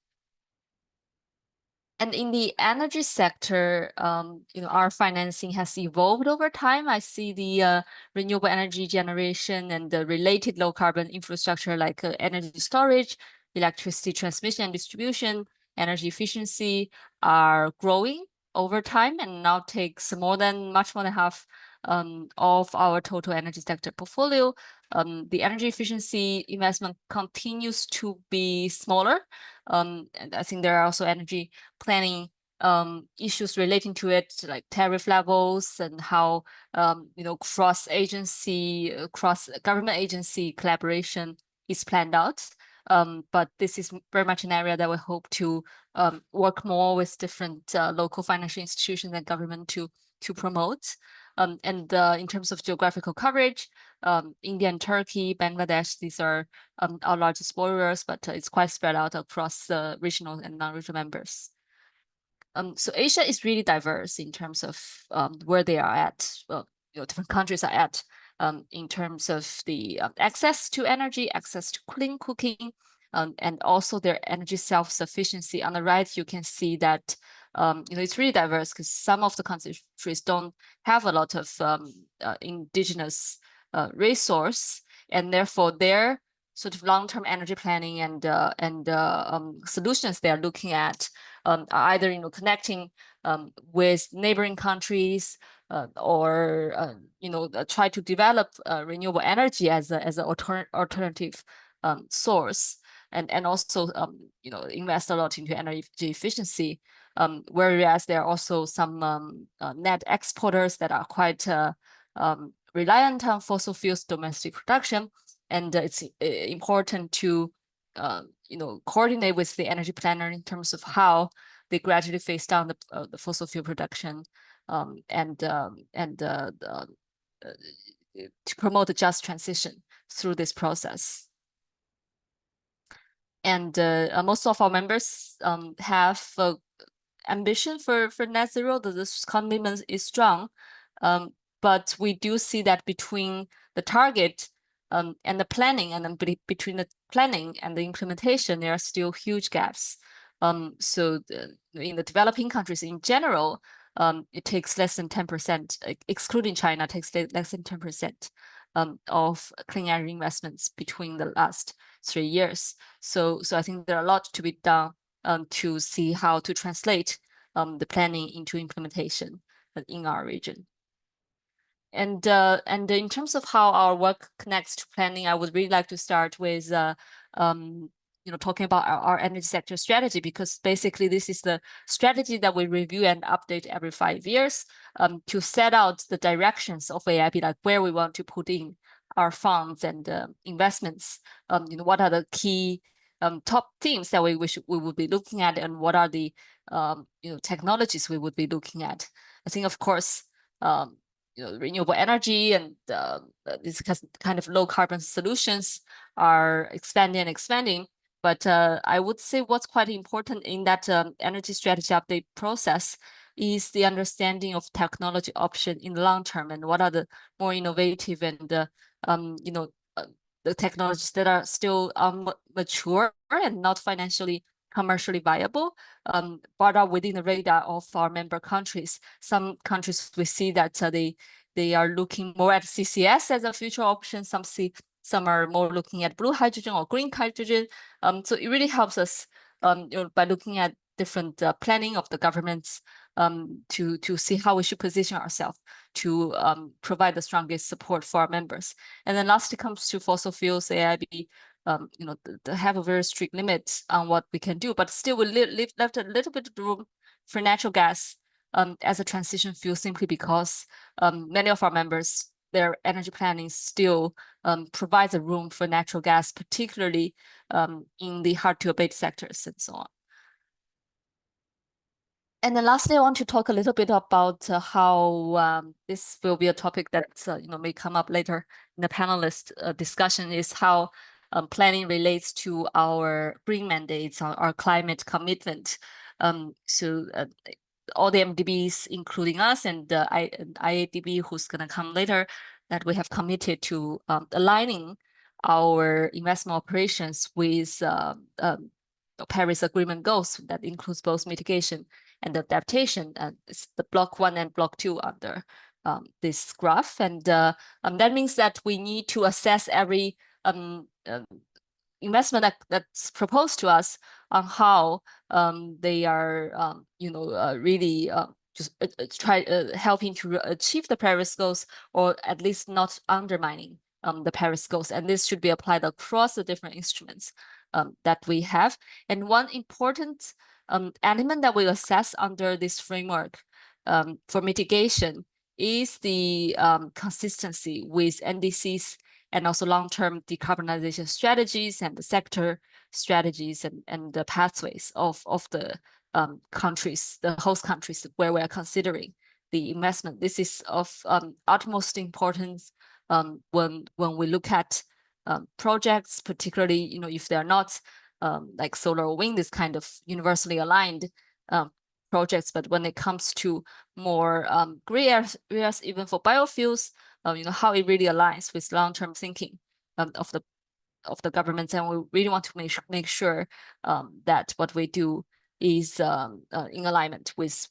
[SPEAKER 6] And in the energy sector, our financing has evolved over time. I see the renewable energy generation and the related low carbon infrastructure like energy storage, electricity transmission and distribution, energy efficiency are growing over time and now takes much more than half of our total energy sector portfolio. The energy efficiency investment continues to be smaller. And I think there are also energy planning issues relating to it, like tariff levels and how cross-government agency collaboration is planned out. But this is very much an area that we hope to work more with different local financial institutions and government to promote. And in terms of geographical coverage, India and Turkey, Bangladesh, these are our largest borrowers, but it's quite spread out across the regional and non-regional members. So Asia is really diverse in terms of where they are at. Well, different countries are at in terms of the access to energy, access to clean cooking, and also their energy self-sufficiency. On the right, you can see that it's really diverse because some of the countries don't have a lot of indigenous resource, and therefore their sort of long-term energy planning and solutions they are looking at are either connecting with neighboring countries or try to develop renewable energy as an alternative source, and also invest a lot into energy efficiency. Whereas there are also some net exporters that are quite reliant on fossil fuels domestic production, and it's important to coordinate with the energy planner in terms of how they gradually phase down the fossil fuel production and to promote a just transition through this process. And most of our members have ambition for net zero. This commitment is strong, but we do see that between the target and the planning, and then between the planning and the implementation, there are still huge gaps. So in the developing countries in general, it takes less than 10%, excluding China, takes less than 10% of clean energy investments between the last 3 years. So I think there are a lot to be done to see how to translate the planning into implementation in our region. And in terms of how our work connects to planning, I would really like to start with talking about our energy sector strategy, because basically this is the strategy that we review and update every 5 years to set out the directions of AIB, like where we want to put in our funds and investments. What are the key top themes that we would be looking at, and what are the technologies we would be looking at. I think, of course, renewable energy and these kind of low carbon solutions are expanding. But I would say what's quite important in that energy strategy update process is the understanding of technology option in the long term, and what are the more innovative and the technologies that are still mature and not financially commercially viable, but are within the radar of our member countries. Some countries we see that they are looking more at CCS as a future option. Some are more looking at blue hydrogen or green hydrogen. So it really helps us by looking at different planning of the governments to see how we should position ourselves to provide the strongest support for our members. And then lastly comes to fossil fuels. AIB they have a very strict limit on what we can do, but still we left a little bit of room for natural gas as a transition fuel, simply because many of our members, their energy planning still provides a room for natural gas, particularly in the hard to abate sectors and so on. And then lastly, I want to talk a little bit about how this will be a topic that may come up later in the panelist discussion, is how planning relates to our green mandates, our climate commitment. So all the MDBs, including us and IADB, who's going to come later, that we have committed to aligning our investment operations with Paris Agreement goals. That includes both mitigation and adaptation. It's the block 1 and block 2 under this graph. And that means that we need to assess every investment that's proposed to us on how they are really just helping to achieve the Paris goals, or at least not undermining the Paris goals. And this should be applied across the different instruments that we have. And one important element that we assess under this framework for mitigation is the consistency with NDCs and also long-term decarbonization strategies and the sector strategies and the pathways of the countries, the host countries where we are considering the investment. This is of utmost importance when we look at projects, particularly if they're not like solar or wind, this kind of universally aligned projects. But when it comes to more gray areas, even for biofuels, how it really aligns with long-term thinking of the governments, and we really want to make sure that what we do is in alignment with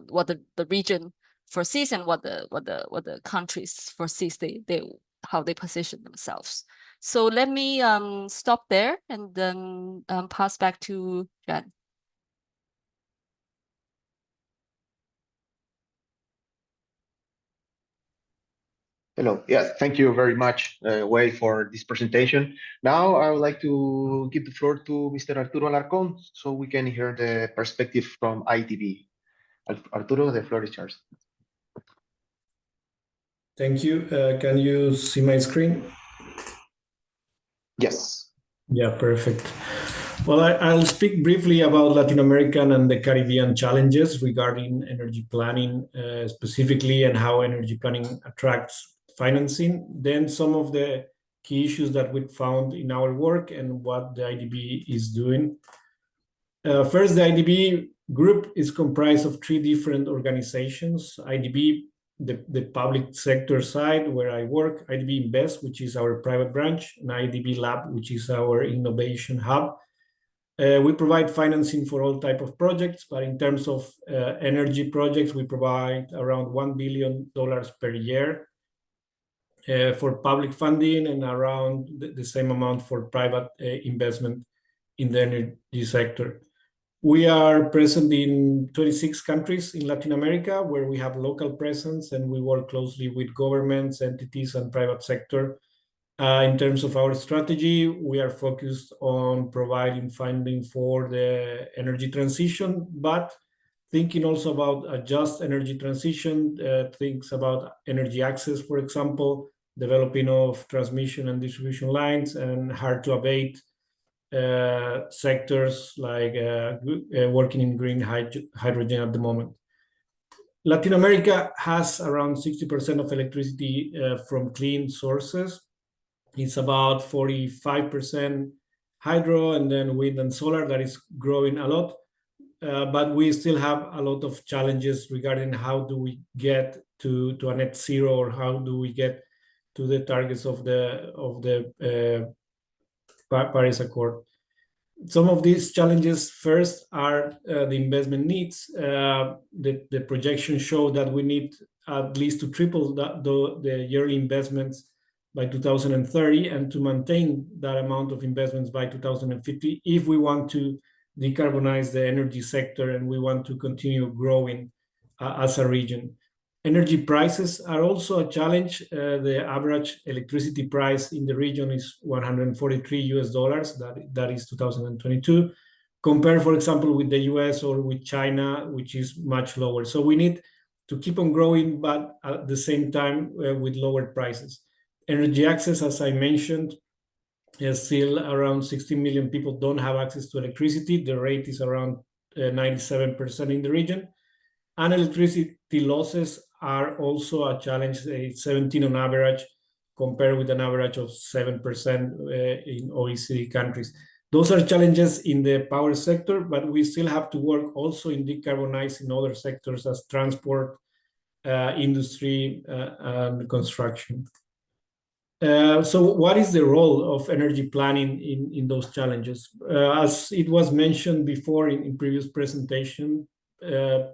[SPEAKER 6] what the region foresees and what the countries foresees how they position themselves. So let me stop there and then pass back to Jan.
[SPEAKER 1] Hello. Yes, thank you very much, Wei, for this presentation. Now I would like to give the floor to Mr. Arturo Alarcón so we can hear the perspective from IDB. Arturo, the floor is yours.
[SPEAKER 7] Thank you. Can you see my screen?
[SPEAKER 1] Yes.
[SPEAKER 7] Yeah, perfect. Well, I'll speak briefly about Latin American and the Caribbean challenges regarding energy planning specifically, and how energy planning attracts financing. Then some of the key issues that we found in our work and what the IDB is doing. First, the IDB group is comprised of 3 different organizations. IDB, the public sector side where I work, IDB Invest, which is our private branch, and IDB Lab, which is our innovation hub. We provide financing for all type of projects, but in terms of energy projects, we provide around $1 billion per year for public funding, and around the same amount for private investment in the energy sector. We are present in 26 countries in Latin America, where we have local presence, and we work closely with governments, entities, and private sector. In terms of our strategy, we are focused on providing funding for the energy transition, but thinking also about a just energy transition, thinks about energy access, for example, developing of transmission and distribution lines, and hard to abate sectors like working in green hydrogen at the moment. Latin America has around 60% of electricity from clean sources. It's about 45% hydro, and then wind and solar that is growing a lot. But we still have a lot of challenges regarding how do we get to a net zero, or how do we get to the targets of the Paris Accord. Some of these challenges first are the investment needs. The projections show that we need at least to triple the yearly investments by 2030, and to maintain that amount of investments by 2050 if we want to decarbonize the energy sector and we want to continue growing as a region. Energy prices are also a challenge. The average electricity price in the region is $143. That is 2022, compared, for example, with the US or with China, which is much lower. So we need to keep on growing, but at the same time with lower prices. Energy access, as I mentioned, is still around 16 million people don't have access to electricity. The rate is around 97% in the region. And electricity losses are also a challenge, 17 on average, compared with an average of 7% in OECD countries. Those are challenges in the power sector, but we still have to work also in decarbonizing other sectors as transport, industry, and construction. So what is the role of energy planning in those challenges? As it was mentioned before in previous presentation,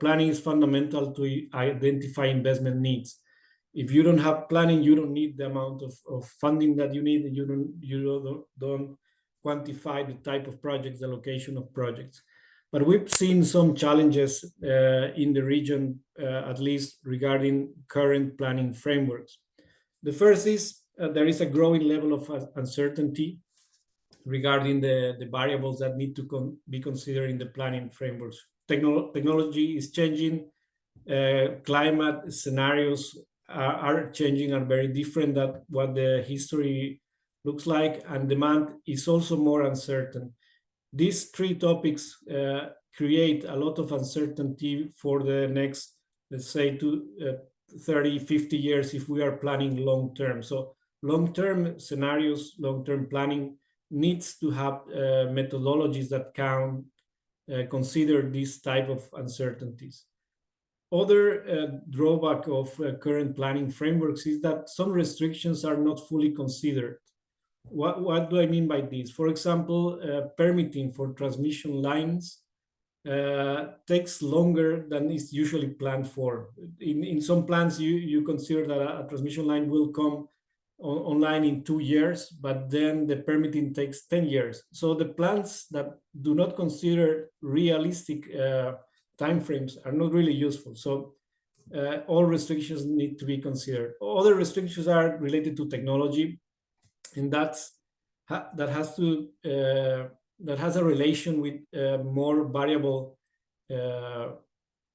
[SPEAKER 7] planning is fundamental to identify investment needs. If you don't have planning, you don't need the amount of funding that you need, and you don't quantify the type of projects, the location of projects. But we've seen some challenges in the region, at least regarding current planning frameworks. The first is there is a growing level of uncertainty regarding the variables that need to be considered in the planning frameworks. Technology is changing, climate scenarios are changing, are very different than what the history looks like, and demand is also more uncertain. These three topics create a lot of uncertainty for the next, let's say, 30, 50 years if we are planning long term. So long-term scenarios, long-term planning needs to have methodologies that can consider this type of uncertainties. Other drawback of current planning frameworks is that some restrictions are not fully considered. What do I mean by this? For example, permitting for transmission lines takes longer than is usually planned for. In some plans, you consider that a transmission line will come online in 2 years, but then the permitting takes 10 years. So the plans that do not consider realistic timeframes are not really useful. So all restrictions need to be considered. Other restrictions are related to technology, and that has a relation with more variable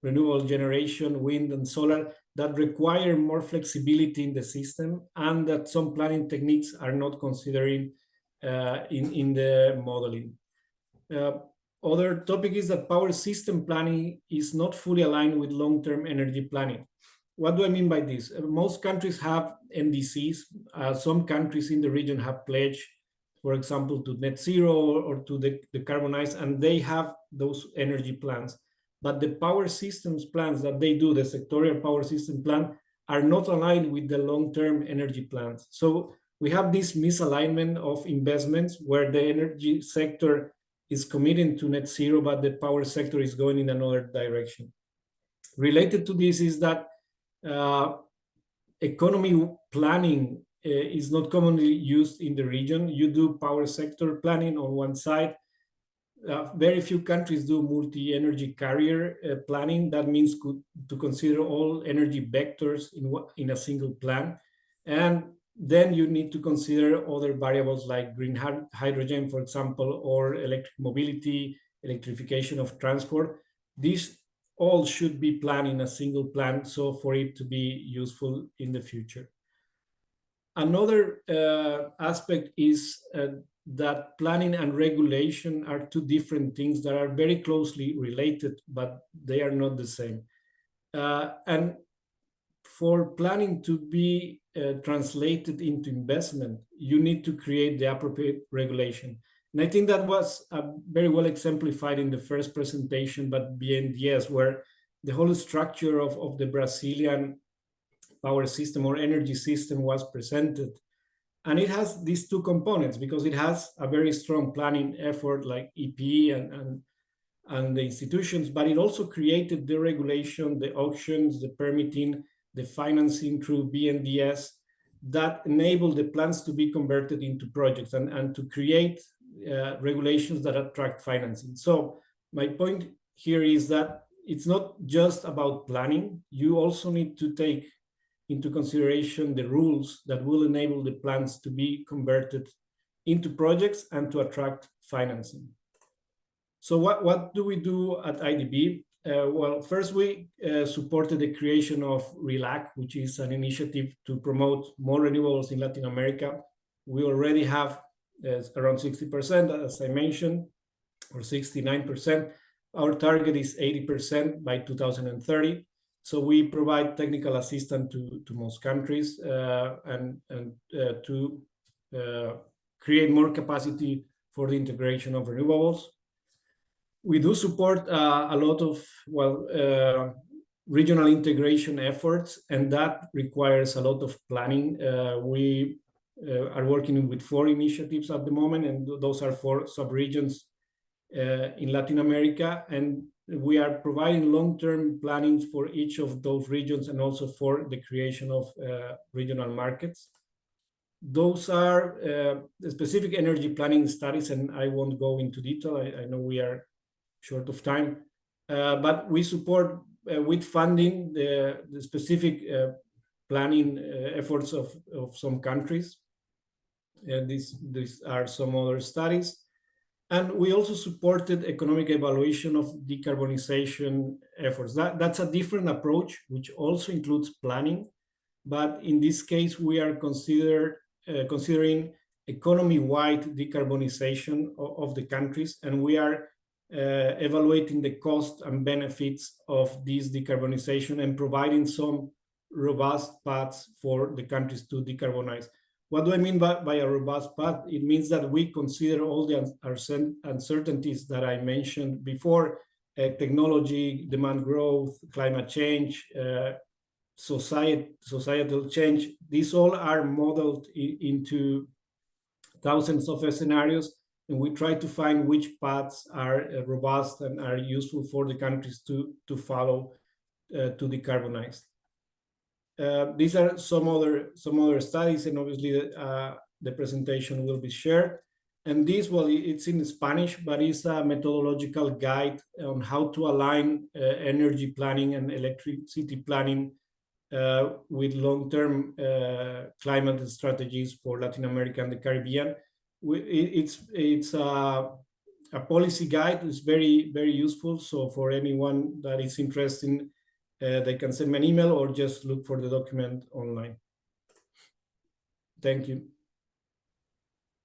[SPEAKER 7] renewable generation, wind and solar, that require more flexibility in the system, and that some planning techniques are not considering in the modeling. Other topic is that power system planning is not fully aligned with long-term energy planning. What do I mean by this? Most countries have NDCs. Some countries in the region have pledged, for example, to net zero or to decarbonize, and they have those energy plans. But the power systems plans that they do, the sectorial power system plan, are not aligned with the long-term energy plans. So we have this misalignment of investments where the energy sector is committing to net zero, but the power sector is going in another direction. Related to this is that economy planning is not commonly used in the region. You do power sector planning on one side. Very few countries do multi-energy carrier planning. That means to consider all energy vectors in a single plan. And then you need to consider other variables like green hydrogen, for example, or electric mobility, electrification of transport. These all should be planned in a single plan, so for it to be useful in the future. Another aspect is that planning and regulation are two different things that are very closely related, but they are not the same. And for planning to be translated into investment, you need to create the appropriate regulation. And I think that was very well exemplified in the first presentation, but BNDES, where the whole structure of the Brazilian power system or energy system was presented. And it has these two components because it has a very strong planning effort like EPE and the institutions, but it also created the regulation, the auctions, the permitting, the financing through BNDES that enable the plans to be converted into projects and to create regulations that attract financing. So my point here is that it's not just about planning. You also need to take into consideration the rules that will enable the plans to be converted into projects and to attract financing. So what do we do at IDB? Well, first we supported the creation of RELAC, which is an initiative to promote more renewables in Latin America. We already have around 60%, as I mentioned, or 69%. Our target is 80% by 2030. So we provide technical assistance to most countries and to create more capacity for the integration of renewables. We do support a lot of, regional integration efforts, and that requires a lot of planning. We are working with 4 initiatives at the moment, and those are 4 sub-regions in Latin America, and we are providing long-term planning for each of those regions and also for the creation of regional markets. Those are specific energy planning studies, and I won't go into detail. I know we are short of time, but we support with funding the specific planning efforts of some countries. These are some other studies. And we also supported economic evaluation of decarbonization efforts. That's a different approach, which also includes planning. But in this case, we are considering economy-wide decarbonization of the countries, and we are evaluating the cost and benefits of this decarbonization and providing some robust paths for the countries to decarbonize. What do I mean by a robust path? It means that we consider all the uncertainties that I mentioned before, technology, demand growth, climate change, societal change. These all are modeled into thousands of scenarios, and we try to find which paths are robust and are useful for the countries to follow to decarbonize. These are some other studies, and obviously the presentation will be shared. And this, well, it's in Spanish, but it's a methodological guide on how to align energy planning and electricity planning with long-term climate strategies for Latin America and the Caribbean. It's a policy guide. It's very, very useful. So for anyone that is interested, they can send me an email or just look for the document online. Thank you.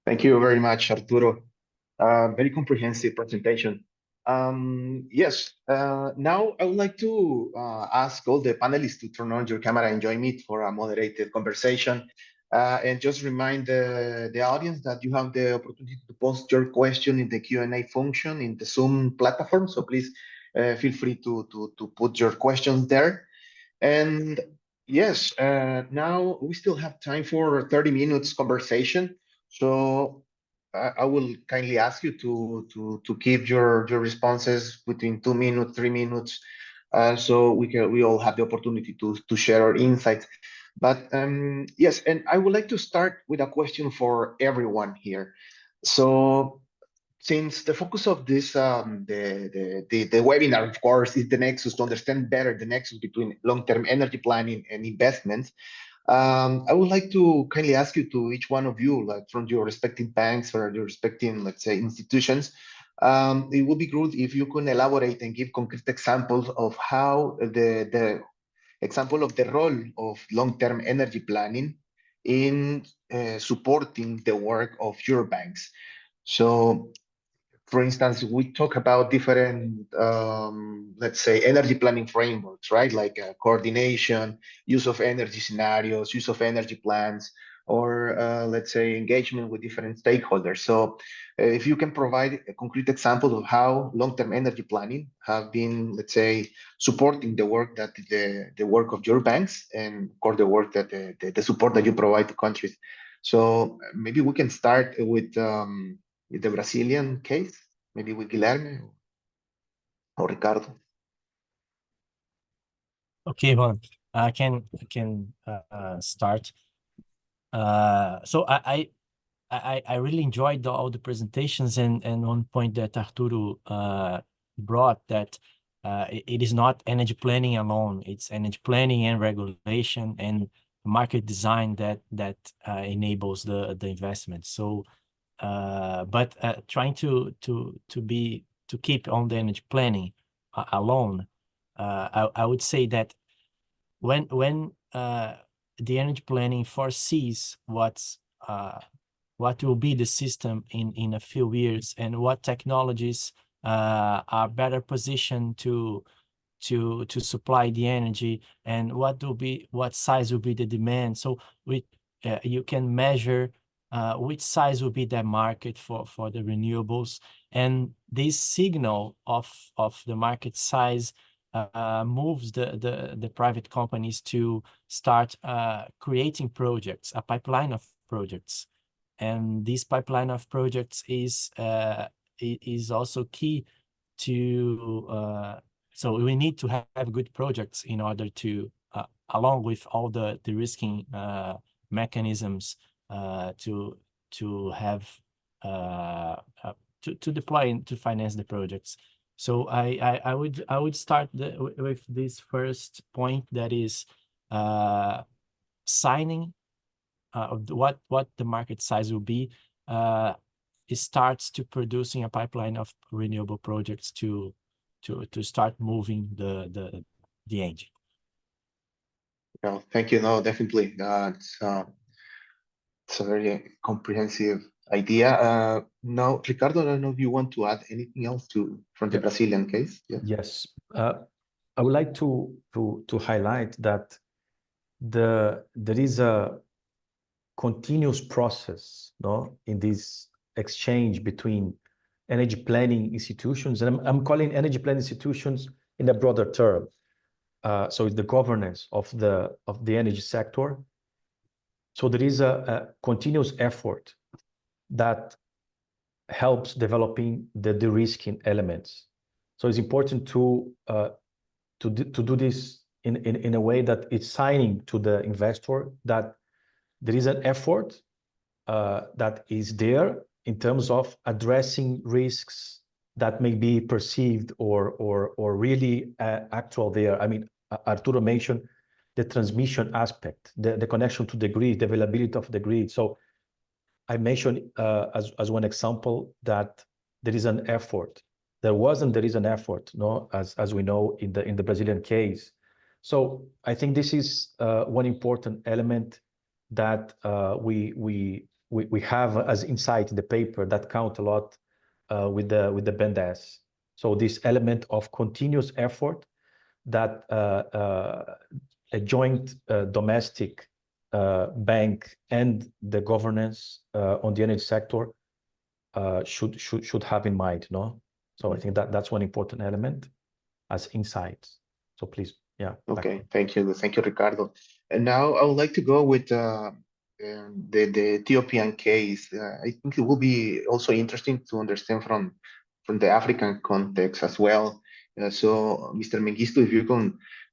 [SPEAKER 1] Thank you very much, Arturo. Very comprehensive presentation. Yes, now I would like to ask all the panelists to turn on your camera and join me for a moderated conversation. And just remind the audience that you have the opportunity to post your question in the Q&A function in the Zoom platform. So please feel free to put your questions there. And yes, now we still have time for 30 minutes conversation. So I will kindly ask you to keep your responses between 2 minutes, 3 minutes, so we all have the opportunity to share our insights. But yes, and I would like to start with a question for everyone here. So since the focus of this the webinar, of course, is the nexus to understand better the nexus between long-term energy planning and investments, I would like to kindly ask you to each one of you, like from your respective banks or your respective, let's say, institutions, it would be good if you can elaborate and give concrete examples of how the example of the role of long-term energy planning in supporting the work of your banks. So for instance, we talk about different, let's say, energy planning frameworks, right? Like coordination, use of energy scenarios, use of energy plans, or let's say engagement with different stakeholders. So if you can provide a concrete example of how long-term energy planning have been, let's say, supporting the work that the work of your banks and of course the work that the support that you provide to countries. So maybe we can start with the Brazilian case, maybe with Guilherme or Ricardo.
[SPEAKER 4] Okay, Juan, I can start. So I really enjoyed all the presentations, and one point that Arturo brought, that it is not energy planning alone. It's energy planning and regulation and market design that enables the investment. So but trying to keep on the energy planning alone, I would say that when the energy planning foresees what will be the system in a few years, and what technologies are better positioned to supply the energy, and what size will be the demand. So you can measure which size will be the market for the renewables, and this signal of the market size moves the private companies to start creating projects, a pipeline of projects. And this pipeline of projects is also key to so we need to have good projects in order to along with all the risking mechanisms to have to deploy and to finance the projects. So I would start with this first point, that is signing what the market size will be, it starts to producing a pipeline of renewable projects to start moving the engine.
[SPEAKER 1] Well, thank you. No, definitely. It's a very comprehensive idea. Now, Ricardo, I don't know if you want to add anything else from the
[SPEAKER 3] Yeah.
[SPEAKER 1] Brazilian case. Yes.
[SPEAKER 3] Yes. I would like to highlight that there is a continuous process, no, in this exchange between energy planning institutions, and I'm calling energy planning institutions in a broader term. So it's the governance of the energy sector. So there is a continuous effort that helps developing the de-risking elements. So it's important to do this in a way that it's signing to the investor that there is an effort that is there in terms of addressing risks that may be perceived or really actual there. I mean, Arturo mentioned the transmission aspect, the connection to the grid, the availability of the grid. So I mentioned as one example that there is an effort. There was and there is an effort, no, as we know in the Brazilian case. So I think this is one important element that we have as insight in the paper that count a lot with the BNDES. So this element of continuous effort that a joint domestic bank and the governance on the energy sector should have in mind, no? So I think that's one important element as insights. So please, yeah.
[SPEAKER 1] Okay, thank you, Ricardo. And now I would like to go with the Ethiopian case. I think it will be also interesting to understand from the African context as well. So, Mr. Mengistu, if you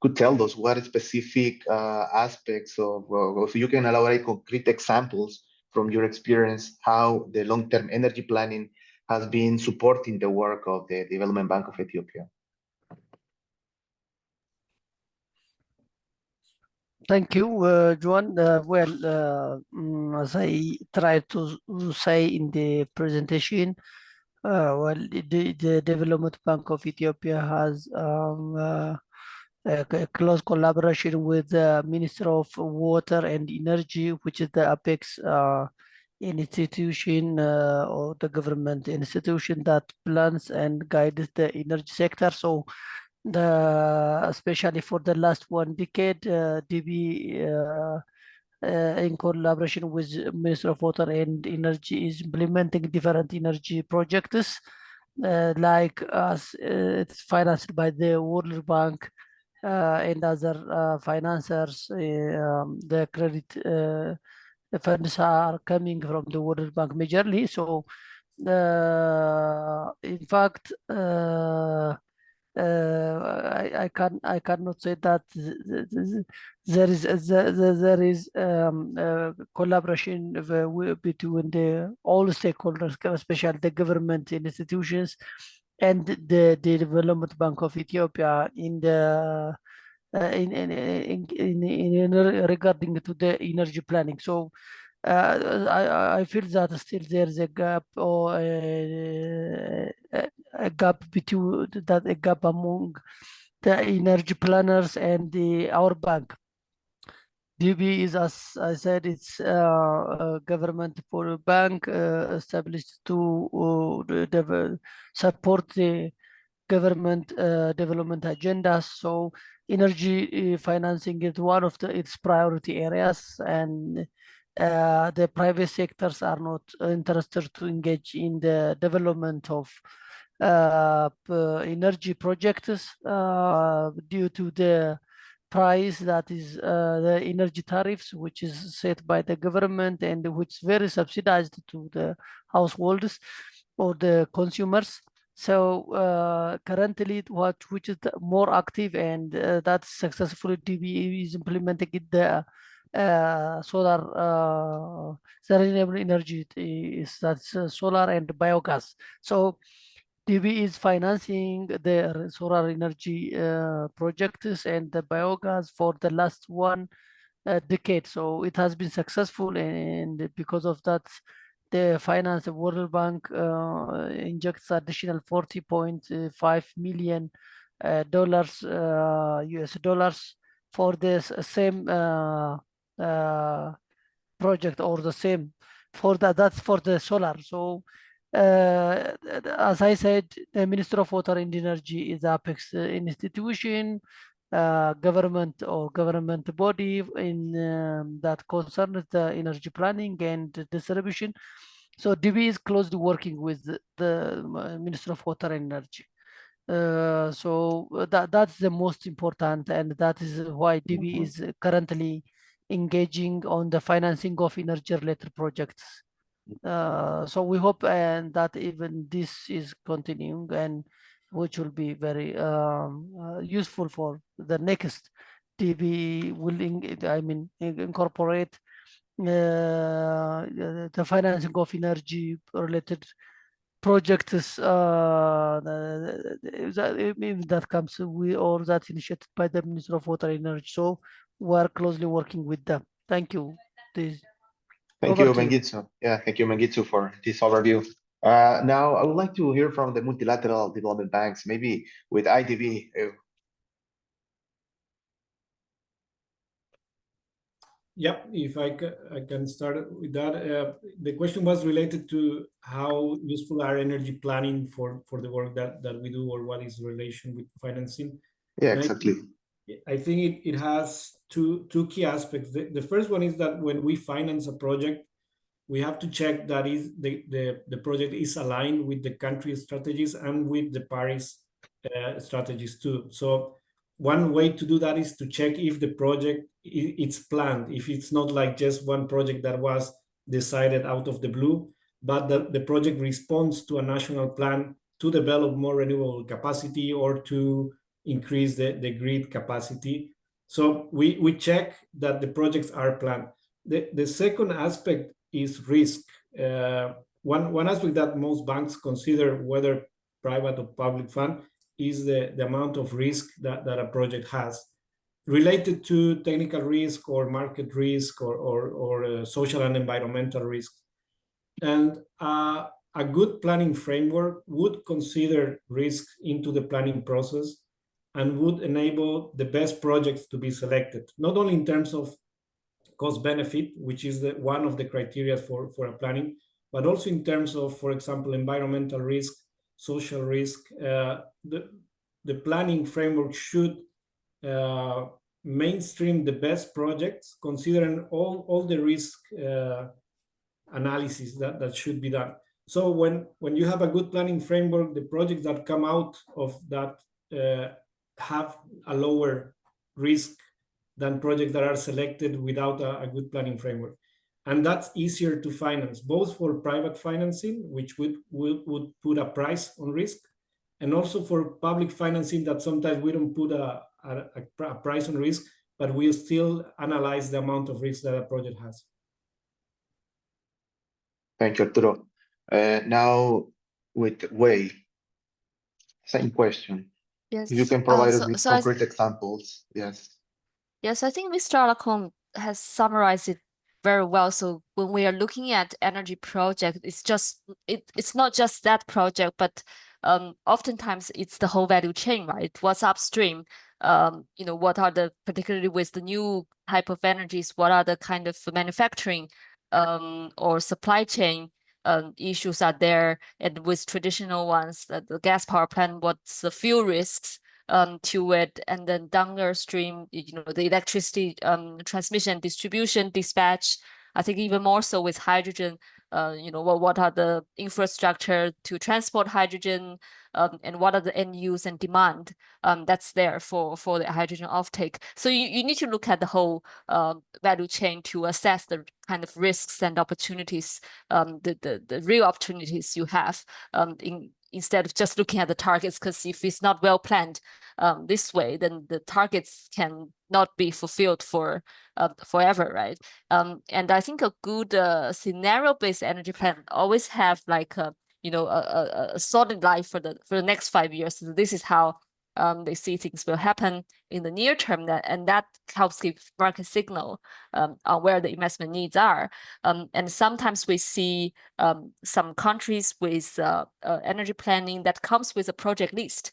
[SPEAKER 1] could tell us what specific aspects if you can elaborate concrete examples from your experience, how the long-term energy planning has been supporting the work of the Development Bank of Ethiopia.
[SPEAKER 5] Thank you, Juan. As I tried to say in the presentation, the Development Bank of Ethiopia has a close collaboration with the Minister of Water and Energy, which is the apex institution or the government institution that plans and guides the energy sector. So especially for the last 1 decade, DB in collaboration with Minister of Water and Energy is implementing different energy projects like as it's financed by the World Bank and other financiers. The credit funds are coming from the World Bank majorly. So in fact, I cannot say that there is collaboration between all stakeholders, especially the government institutions and the Development Bank of Ethiopia in regarding to the energy planning. So I feel that still there is a gap or a gap between a gap among the energy planners and our bank. DB is, as I said, it's a government for bank established to support the government development agendas. So energy financing is one of its priority areas, and the private sectors are not interested to engage in the development of energy projects due to the price that is the energy tariffs, which is set by the government and which is very subsidized to the households or the consumers. So currently, which is more active and that's successfully DB is implementing the solar, the renewable energy is that's solar and biogas. So DB is financing the solar energy projects and the biogas for the last decade. So it has been successful, and because of that, the World Bank injects additional $40.5 million dollars, US dollars, for this same project, or the same for that's for the solar. So as I said, the Minister of Water and Energy is the apex institution, government or government body in that concerns the energy planning and distribution. So DB is closely working with the Minister of Water and Energy. That's the most important, and that is why DB is currently engaging on the financing of energy related projects. So we hope and that even this is continuing, and which will be very useful for the next DB will incorporate the financing of energy related projects that comes or that's initiated by the Minister of Water and Energy. So we are closely working with them. Thank you. This,
[SPEAKER 1] Thank
[SPEAKER 5] over
[SPEAKER 1] you,
[SPEAKER 5] to you.
[SPEAKER 1] Mengitsu. Yeah, thank you, Mengitsu, for this overview. Now, I would like to hear from the multilateral development banks, maybe with IDB.
[SPEAKER 7] Yep, if I can start with that. The question was related to how useful are energy planning for the work that we do, or what is the relation with financing.
[SPEAKER 1] Yeah,
[SPEAKER 7] And
[SPEAKER 1] exactly.
[SPEAKER 7] I think it has two key aspects. The first one is that when we finance a project, we have to check that is the project is aligned with the country strategies and with the Paris strategies too. So one way to do that is to check if the project it's planned, if it's not like just one project that was decided out of the blue, but the project responds to a national plan to develop more renewable capacity or to increase the grid capacity. So we check that the projects are planned. The second aspect is risk. One aspect that most banks consider, whether private or public fund, is the amount of risk that a project has related to technical risk or market risk or social and environmental risk. And a good planning framework would consider risk into the planning process and would enable the best projects to be selected, not only in terms of cost benefit, which is one of the criteria for a planning, but also in terms of, for example, environmental risk, social risk. The planning framework should mainstream the best projects, considering all the risk analysis that should be done. So when you have a good planning framework, the projects that come out of that have a lower risk than projects that are selected without a good planning framework. And that's easier to finance, both for private financing, which would put a price on risk, and also for public financing that sometimes we don't put a price on risk, but we still analyze the amount of risk that a project has.
[SPEAKER 1] Thank you, Arturo. Now, with Wei, same question.
[SPEAKER 6] Yes.
[SPEAKER 1] If you can provide us
[SPEAKER 6] So,
[SPEAKER 1] with
[SPEAKER 6] so I,
[SPEAKER 1] concrete examples. Yes.
[SPEAKER 6] yes, I think Mr. Alacon has summarized it very well. So when we are looking at energy project, it's not just that project, but oftentimes it's the whole value chain, right? What's upstream? What are the, particularly with the new type of energies, what are the kind of manufacturing or supply chain issues are there? And with traditional ones, the gas power plant, what's the fuel risks to it? And then downstream, the electricity transmission, distribution, dispatch. I think even more so with hydrogen, what are the infrastructure to transport hydrogen, and what are the end use and demand that's there for the hydrogen offtake. So you need to look at the whole value chain to assess the kind of risks and opportunities, the real opportunities you have instead of just looking at the targets, because if it's not well planned this way, then the targets can not be fulfilled for forever, right? And I think a good scenario-based energy plan always have like a solid life for the next 5 years. So this is how they see things will happen in the near term, and that helps give market signal on where the investment needs are. And sometimes we see some countries with energy planning that comes with a project list.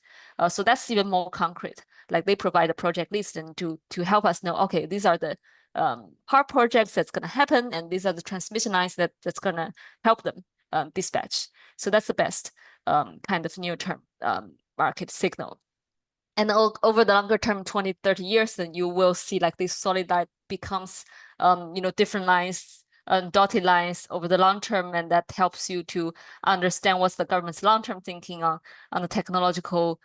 [SPEAKER 6] So that's even more concrete. Like they provide a project list and to help us know, okay, these are the power projects that's going to happen, and these are the transmission lines that's going to help them dispatch. So that's the best kind of near-term market signal. And over the longer term, 20, 30 years, then you will see like this solid line becomes, different lines, dotted lines over the long term, and that helps you to understand what's the government's long-term thinking on the technological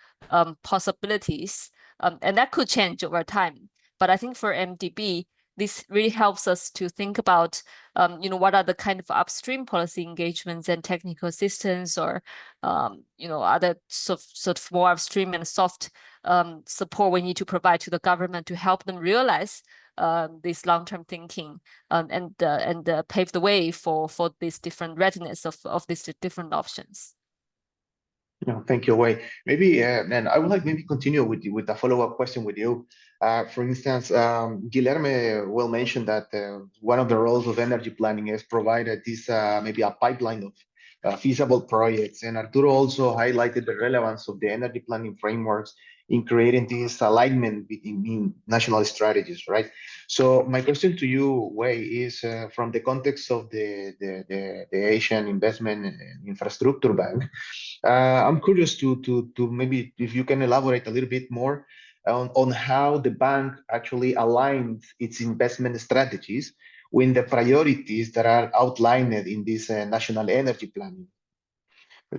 [SPEAKER 6] possibilities. And that could change over time. But I think for MDB, this really helps us to think about, what are the kind of upstream policy engagements and technical assistance, or, other sort of more upstream and soft support we need to provide to the government to help them realize this long-term thinking, and pave the way for this different readiness of these different options.
[SPEAKER 1] No, thank you, Wei. Maybe, and I would like maybe continue with a follow-up question with you. For instance, Guilherme well mentioned that one of the roles of energy planning is provided this maybe a pipeline of feasible projects, and Arturo also highlighted the relevance of the energy planning frameworks in creating this alignment between national strategies, right? So my question to you, Wei, is from the context of the Asian Investment and Infrastructure Bank. I'm curious to maybe if you can elaborate a little bit more on how the bank actually aligns its investment strategies with the priorities that are outlined in this national energy planning,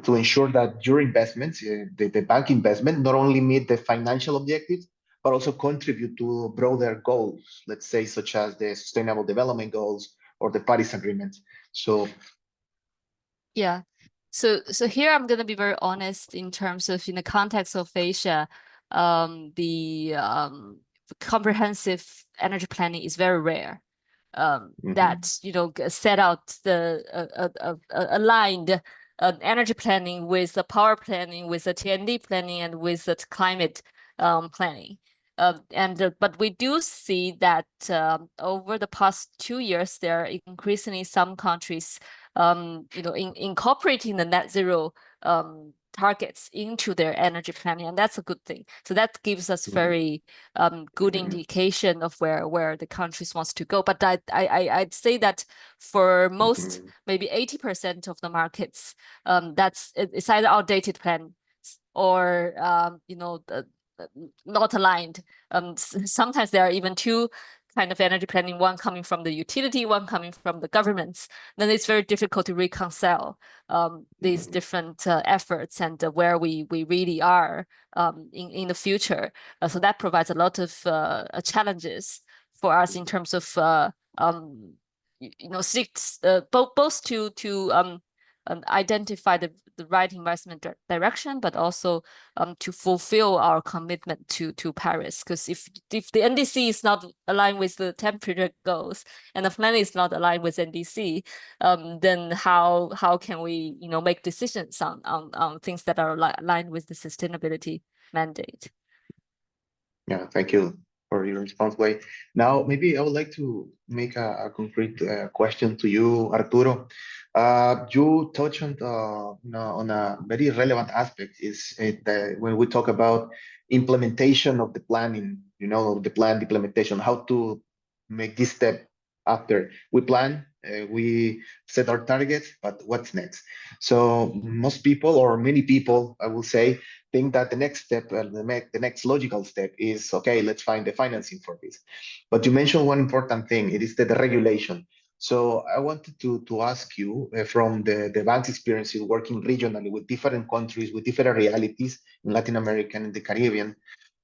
[SPEAKER 1] to ensure that your investments, the bank investment, not only meet the financial objectives, but also contribute to broader goals, let's say, such as the Sustainable Development Goals or the Paris Agreement. So
[SPEAKER 6] Yeah. So here I'm going to be very honest in terms of in the context of Asia, the comprehensive energy planning is very rare. That set out the aligned energy planning with the power planning, with the T&D planning, and with the climate planning. But we do see that over the past 2 years, there are increasingly some countries incorporating the net zero targets into their energy planning, and that's a good thing. So that gives us very good indication of where the countries wants to go. But I'd say that for most, maybe 80% of the markets, it's either outdated plans or not aligned. Sometimes there are even two kind of energy planning, one coming from the utility, one coming from the governments. Then it's very difficult to reconcile these different efforts and where we really are in the future. So that provides a lot of challenges for us in terms of both to identify the right investment direction, but also to fulfill our commitment to Paris. Because if the NDC is not aligned with the temperature goals and the plan is not aligned with NDC, then how can we make decisions on things that are aligned with the sustainability mandate?
[SPEAKER 1] Yeah, thank you for your response, Wei. Now, maybe I would like to make a concrete question to you, Arturo. You touched on a very relevant aspect when we talk about implementation of the planning, the planned implementation, how to make this step after we plan, we set our targets, but what's next? So most people, or many people, I will say, think that the next step, the next logical step is, okay, let's find the financing for this. But you mentioned one important thing, it is the regulation. So I wanted to ask you, from the bank's experience in working regionally with different countries, with different realities in Latin America and the Caribbean,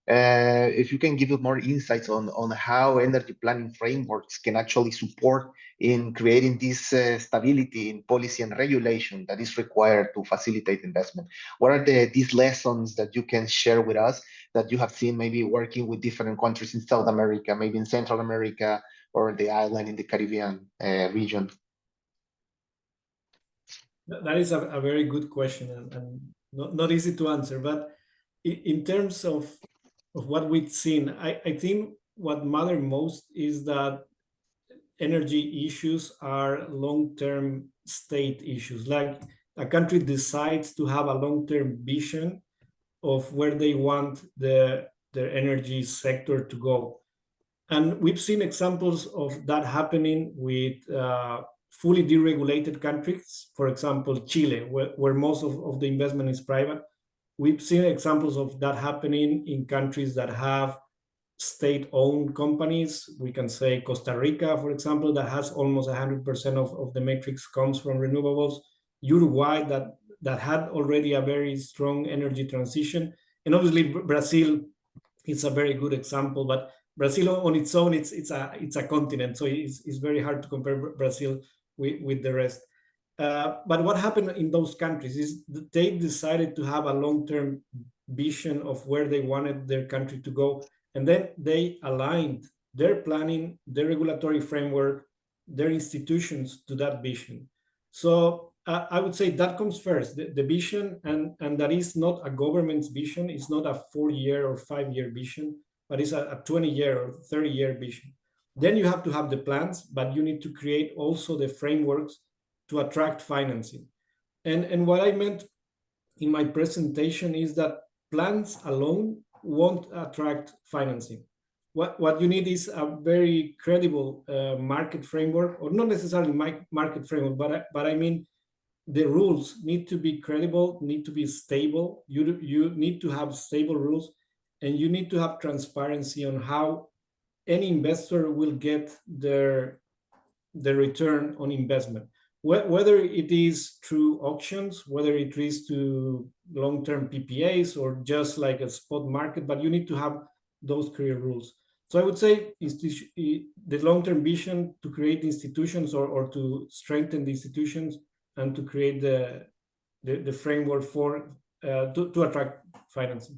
[SPEAKER 1] if you can give us more insights on how energy planning frameworks can actually support in creating this stability in policy and regulation that is required to facilitate investment. What are these lessons that you can share with us that you have seen maybe working with different countries in South America, maybe in Central America, or the island in the Caribbean region?
[SPEAKER 7] That is a very good question and not easy to answer, but in terms of what we've seen, I think what matters most is that energy issues are long-term state issues. Like a country decides to have a long-term vision of where they want their energy sector to go. And we've seen examples of that happening with fully deregulated countries, for example, Chile, where most of the investment is private. We've seen examples of that happening in countries that have state-owned companies. We can say Costa Rica, for example, that has almost 100% of the matrix comes from renewables. Uruguay, that had already a very strong energy transition. And obviously Brazil is a very good example, but Brazil on its own, it's a continent, so it's very hard to compare Brazil with the rest. But what happened in those countries is they decided to have a long-term vision of where they wanted their country to go, and then they aligned their planning, their regulatory framework, their institutions to that vision. So I would say that comes first, the vision, and that is not a government's vision. It's not a 4-year or 5-year vision, but it's a 20-year or 30-year vision. Then you have to have the plans, but you need to create also the frameworks to attract financing. And what I meant in my presentation is that plans alone won't attract financing. What you need is a very credible market framework, or not necessarily market framework, but I mean the rules need to be credible, need to be stable. You need to have stable rules, and you need to have transparency on how any investor will get the return on investment, whether it is through auctions, whether it is to long-term PPAs or just like a spot market, but you need to have those clear rules. So I would say the long-term vision to create institutions or to strengthen the institutions and to create the framework for to attract financing.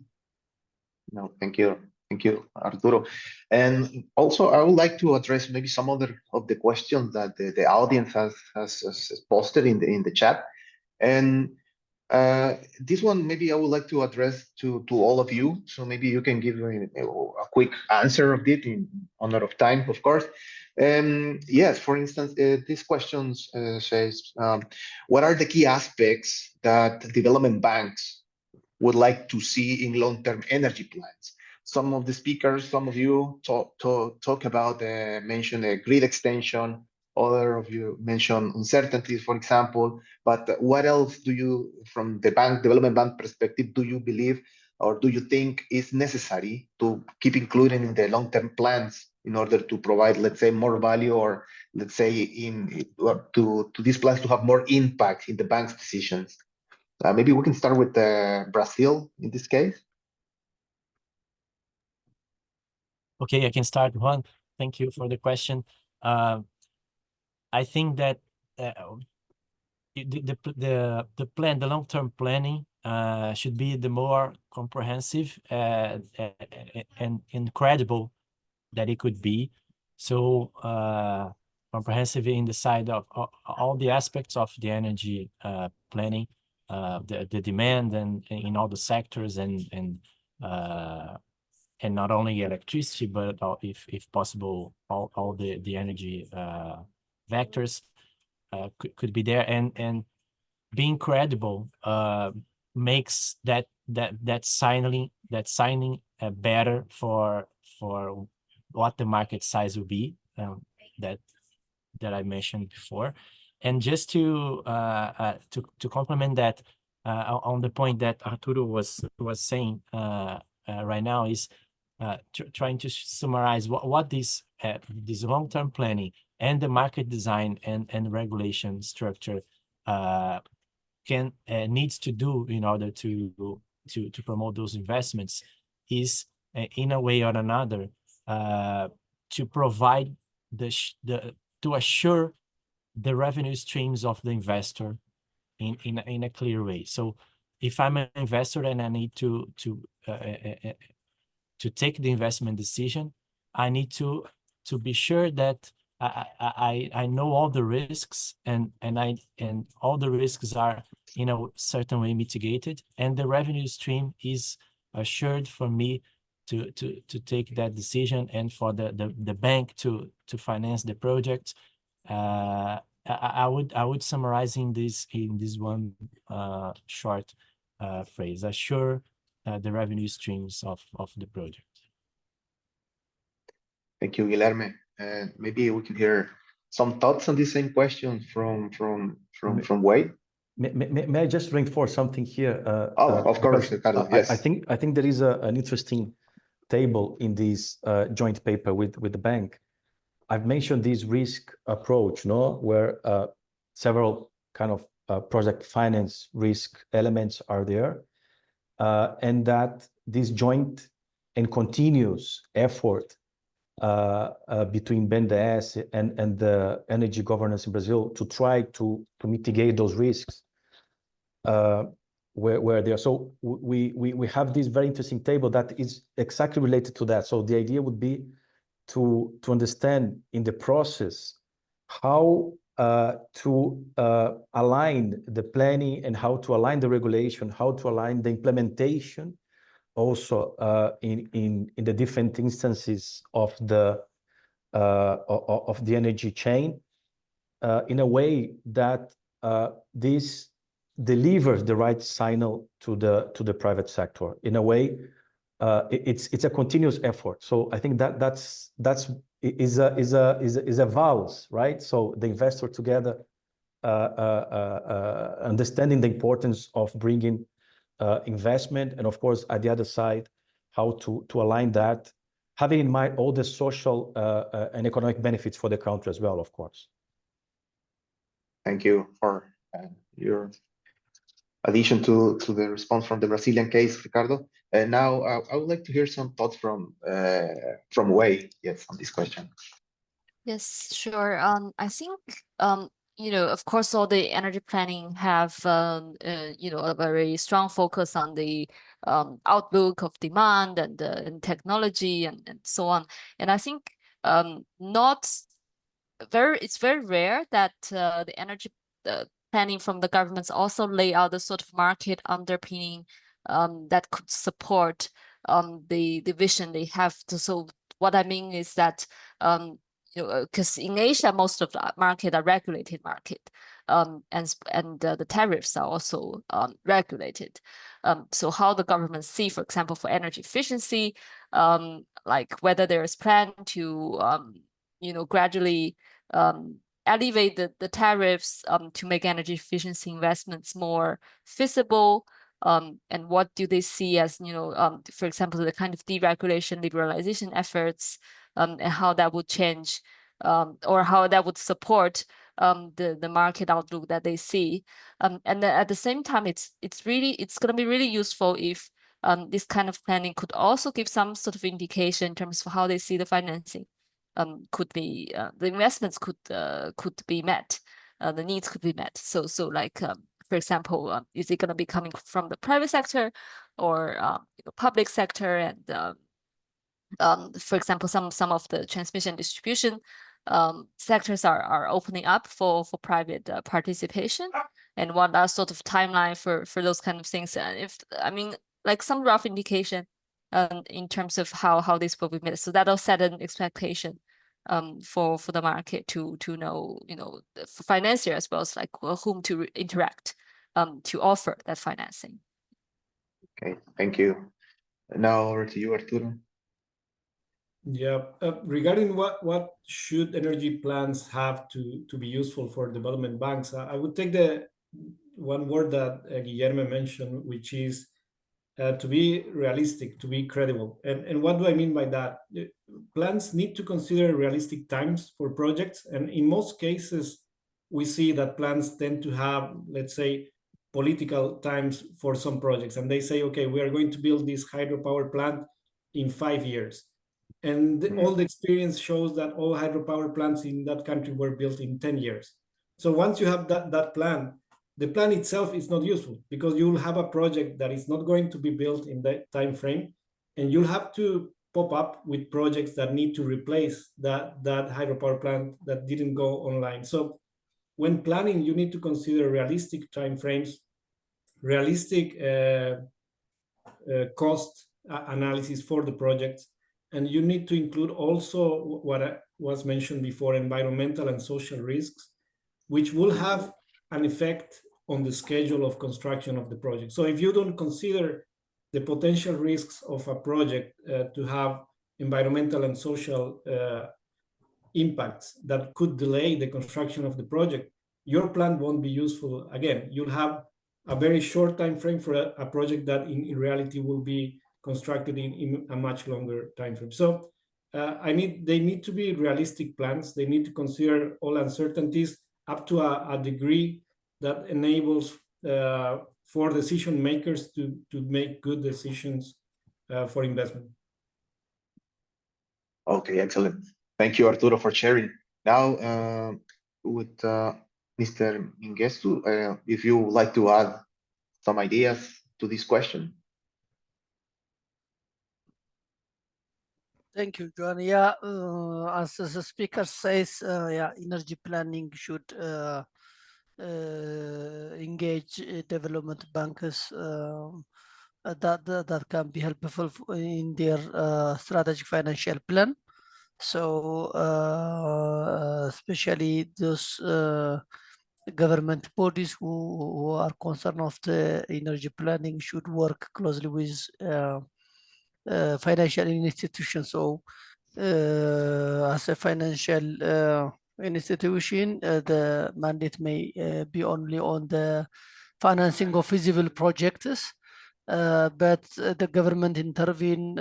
[SPEAKER 1] No, thank you. Thank you, Arturo. And also, I would like to address maybe some other of the questions that the audience has posted in the chat. And this one, maybe I would like to address to all of you. So maybe you can give a quick answer of it in honor of time, of course. Yes, for instance, this question says, what are the key aspects that development banks would like to see in long-term energy plans? Some of the speakers, some of you talk about, mention a grid extension. Other of you mention uncertainties, for example. But what else do you, from the development bank perspective, do you believe or do you think is necessary to keep including in the long-term plans in order to provide, let's say, more value, or let's say to these plans to have more impact in the bank's decisions? Maybe we can start with Brazil in this case.
[SPEAKER 4] Okay, I can start, Juan. Thank you for the question. I think that the plan, the long-term planning, should be the more comprehensive and credible that it could be. So comprehensive in the side of all the aspects of the energy planning, the demand and in all the sectors, and not only electricity, but if possible, all the energy vectors could be there, and being credible makes that signing better for what the market size will be, that I mentioned before. And just to complement that, on the point that Arturo was saying right now, is trying to summarize what this long-term planning and the market design and regulation structure needs to do in order to promote those investments is, in a way or another, to provide to assure the revenue streams of the investor in a clear way. So if I'm an investor and I need to take the investment decision, I need to be sure that I know all the risks, and all the risks are in a certain way mitigated, and the revenue stream is assured for me to take that decision and for the bank to finance the project. I would summarize in this one short phrase: assure the revenue streams of the project.
[SPEAKER 1] Thank you, Guilherme. Maybe we can hear some thoughts on the same question from Wade.
[SPEAKER 3] May I just reinforce something here?
[SPEAKER 1] Of course, Ricardo. Yes.
[SPEAKER 3] I think there is an interesting table in this joint paper with the bank. I've mentioned this risk approach, where several kind of project finance risk elements are there, and that this joint and continuous effort between BNDES and the energy governance in Brazil to try to mitigate those risks where they are. So we have this very interesting table that is exactly related to that. So the idea would be to understand in the process how to align the planning and how to align the regulation, how to align the implementation also in the different instances of the energy chain in a way that this delivers the right signal to the private sector. In a way, it's a continuous effort. So I think that's a valse, right? So the investor together understanding the importance of bringing investment, and of course at the other side, how to align that, having in mind all the social and economic benefits for the country as well, of course.
[SPEAKER 1] Thank you for your addition to the response from the Brazilian case, Ricardo. And now I would like to hear some thoughts from Wei, yes, on this question.
[SPEAKER 6] Yes, sure. I think of course, all the energy planning have a very strong focus on the outlook of demand and technology and so on. And I think it's very rare that the energy planning from the governments also lay out the sort of market underpinning that could support the vision they have. So what I mean is that because in Asia, most of the market are regulated market, and the tariffs are also regulated. So how the government see, for example, for energy efficiency, like whether there is plan to gradually elevate the tariffs to make energy efficiency investments more feasible. And what do they see as, for example, the kind of deregulation, liberalization efforts, and how that would change or how that would support the market outlook that they see. And then at the same time, it's going to be really useful if this kind of planning could also give some sort of indication in terms of how they see the financing could be, the investments could be met, the needs could be met. So like, for example, is it going to be coming from the private sector or public sector? And for example, some of the transmission distribution sectors are opening up for private participation, and what are sort of timeline for those kind of things? Like some rough indication in terms of how this will be made. So that'll set an expectation for the market to know, for financier as well as like whom to interact to offer that financing.
[SPEAKER 1] Okay, thank you. Now over to you, Arturo.
[SPEAKER 7] Yeah, regarding what should energy plans have to be useful for development banks, I would take the one word that Guilherme mentioned, which is to be realistic, to be credible. And what do I mean by that? Plans need to consider realistic times for projects. And in most cases, we see that plans tend to have, let's say, political times for some projects. And they say, okay, we are going to build this hydropower plant in 5 years. And all the experience shows that all hydropower plants in that country were built in 10 years. So once you have that plan, the plan itself is not useful because you'll have a project that is not going to be built in that time frame, and you'll have to pop up with projects that need to replace that hydropower plant that didn't go online. So when planning, you need to consider realistic time frames, realistic cost analysis for the projects. And you need to include also what was mentioned before, environmental and social risks, which will have an effect on the schedule of construction of the project. So if you don't consider the potential risks of a project to have environmental and social impacts that could delay the construction of the project, your plan won't be useful. Again, you'll have a very short time frame for a project that in reality will be constructed in a much longer time frame. So they need to be realistic plans. They need to consider all uncertainties up to a degree that enables for decision makers to make good decisions for investment.
[SPEAKER 1] Okay, excellent. Thank you, Arturo, for sharing. Now, with Mr. Minguestu, if you would like to add some ideas to this question.
[SPEAKER 5] Thank you, Joan. Yeah, as the speaker says, yeah, energy planning should engage development bankers that can be helpful in their strategic financial plan. So especially those government bodies who are concerned of the energy planning should work closely with financial institutions. So as a financial institution, the mandate may be only on the financing of feasible projects, but the government intervene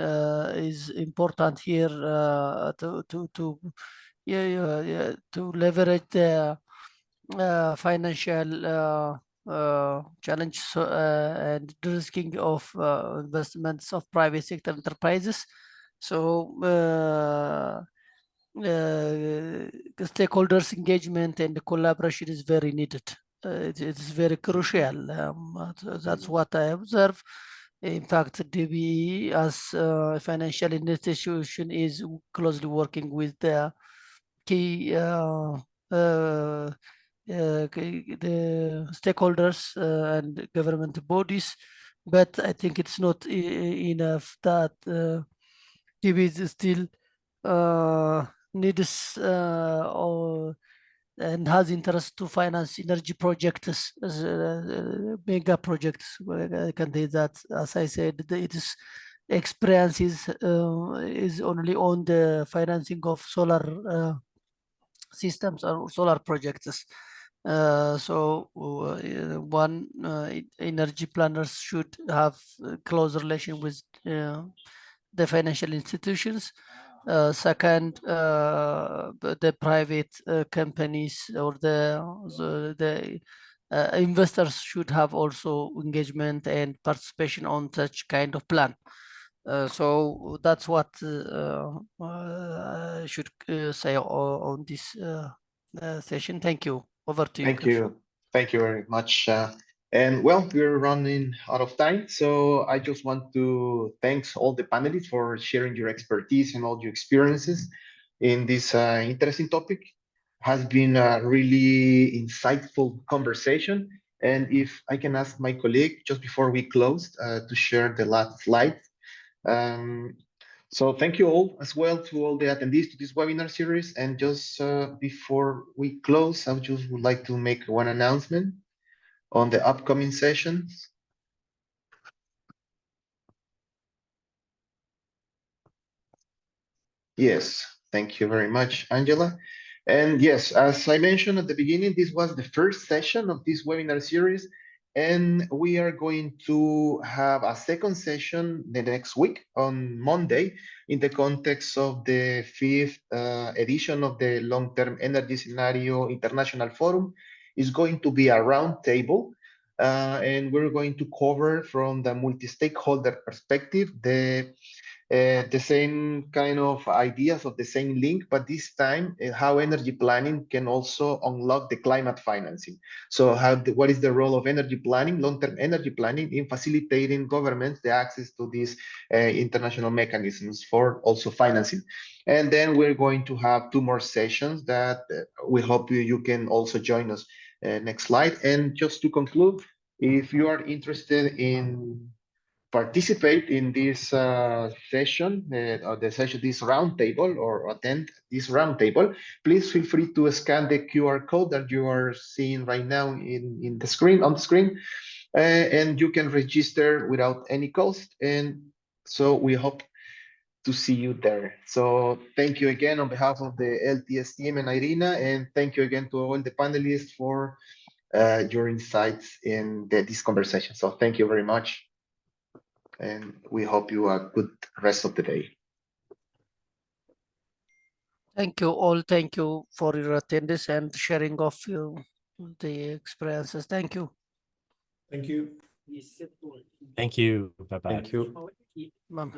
[SPEAKER 5] is important here to leverage the financial challenge and de-risking of investments of private sector enterprises. So stakeholders engagement and collaboration is very needed. It's very crucial. That's what I observe. In fact, DBE as a financial institution is closely working with the key the stakeholders and government bodies, but I think it's not enough that DBE still needs or and has interest to finance energy projects, mega projects. I can say that, as I said, it is experience is only on the financing of solar systems or solar projects. So one energy planners should have a close relation with the financial institutions. Second, the private companies or the investors should have also engagement and participation on such kind of plan. So that's what I should say on this session. Thank you. Over to you.
[SPEAKER 1] Thank you. Thank you very much. And well, we're running out of time. So I just want to thank all the panelists for sharing your expertise and all your experiences in this interesting topic. Has been a really insightful conversation. And if I can ask my colleague just before we close to share the last slide. So thank you all as well to all the attendees to this webinar series. And just before we close, I just would like to make one announcement on the upcoming sessions. Yes, thank you very much, Angela. And yes, as I mentioned at the beginning, this was the first session of this webinar series. And we are going to have a second session the next week on Monday in the context of the fifth edition of the Long-Term Energy Scenario International Forum. It's going to be a roundtable, and we're going to cover from the multi-stakeholder perspective the same kind of ideas of the same link, but this time how energy planning can also unlock the climate financing. So what is the role of energy planning, long-term energy planning, in facilitating governments the access to these international mechanisms for also financing. And then we're going to have two more sessions that we hope you can also join us. Next slide. And just to conclude, if you are interested in participate in this session, this roundtable, or attend this roundtable, please feel free to scan the QR code that you are seeing right now on the screen, and you can register without any cost. And so we hope to see you there. So thank you again on behalf of the LTS team and Irina, and thank you again to all the panelists for your insights in this conversation. So thank you very much, and we hope you a good rest of the day.
[SPEAKER 5] Thank you all. Thank you for your attendance and sharing of the experiences. Thank you.
[SPEAKER 7] Thank you.
[SPEAKER 4] Thank you. Bye-bye.
[SPEAKER 3] Thank you.
[SPEAKER 5] Ma'am.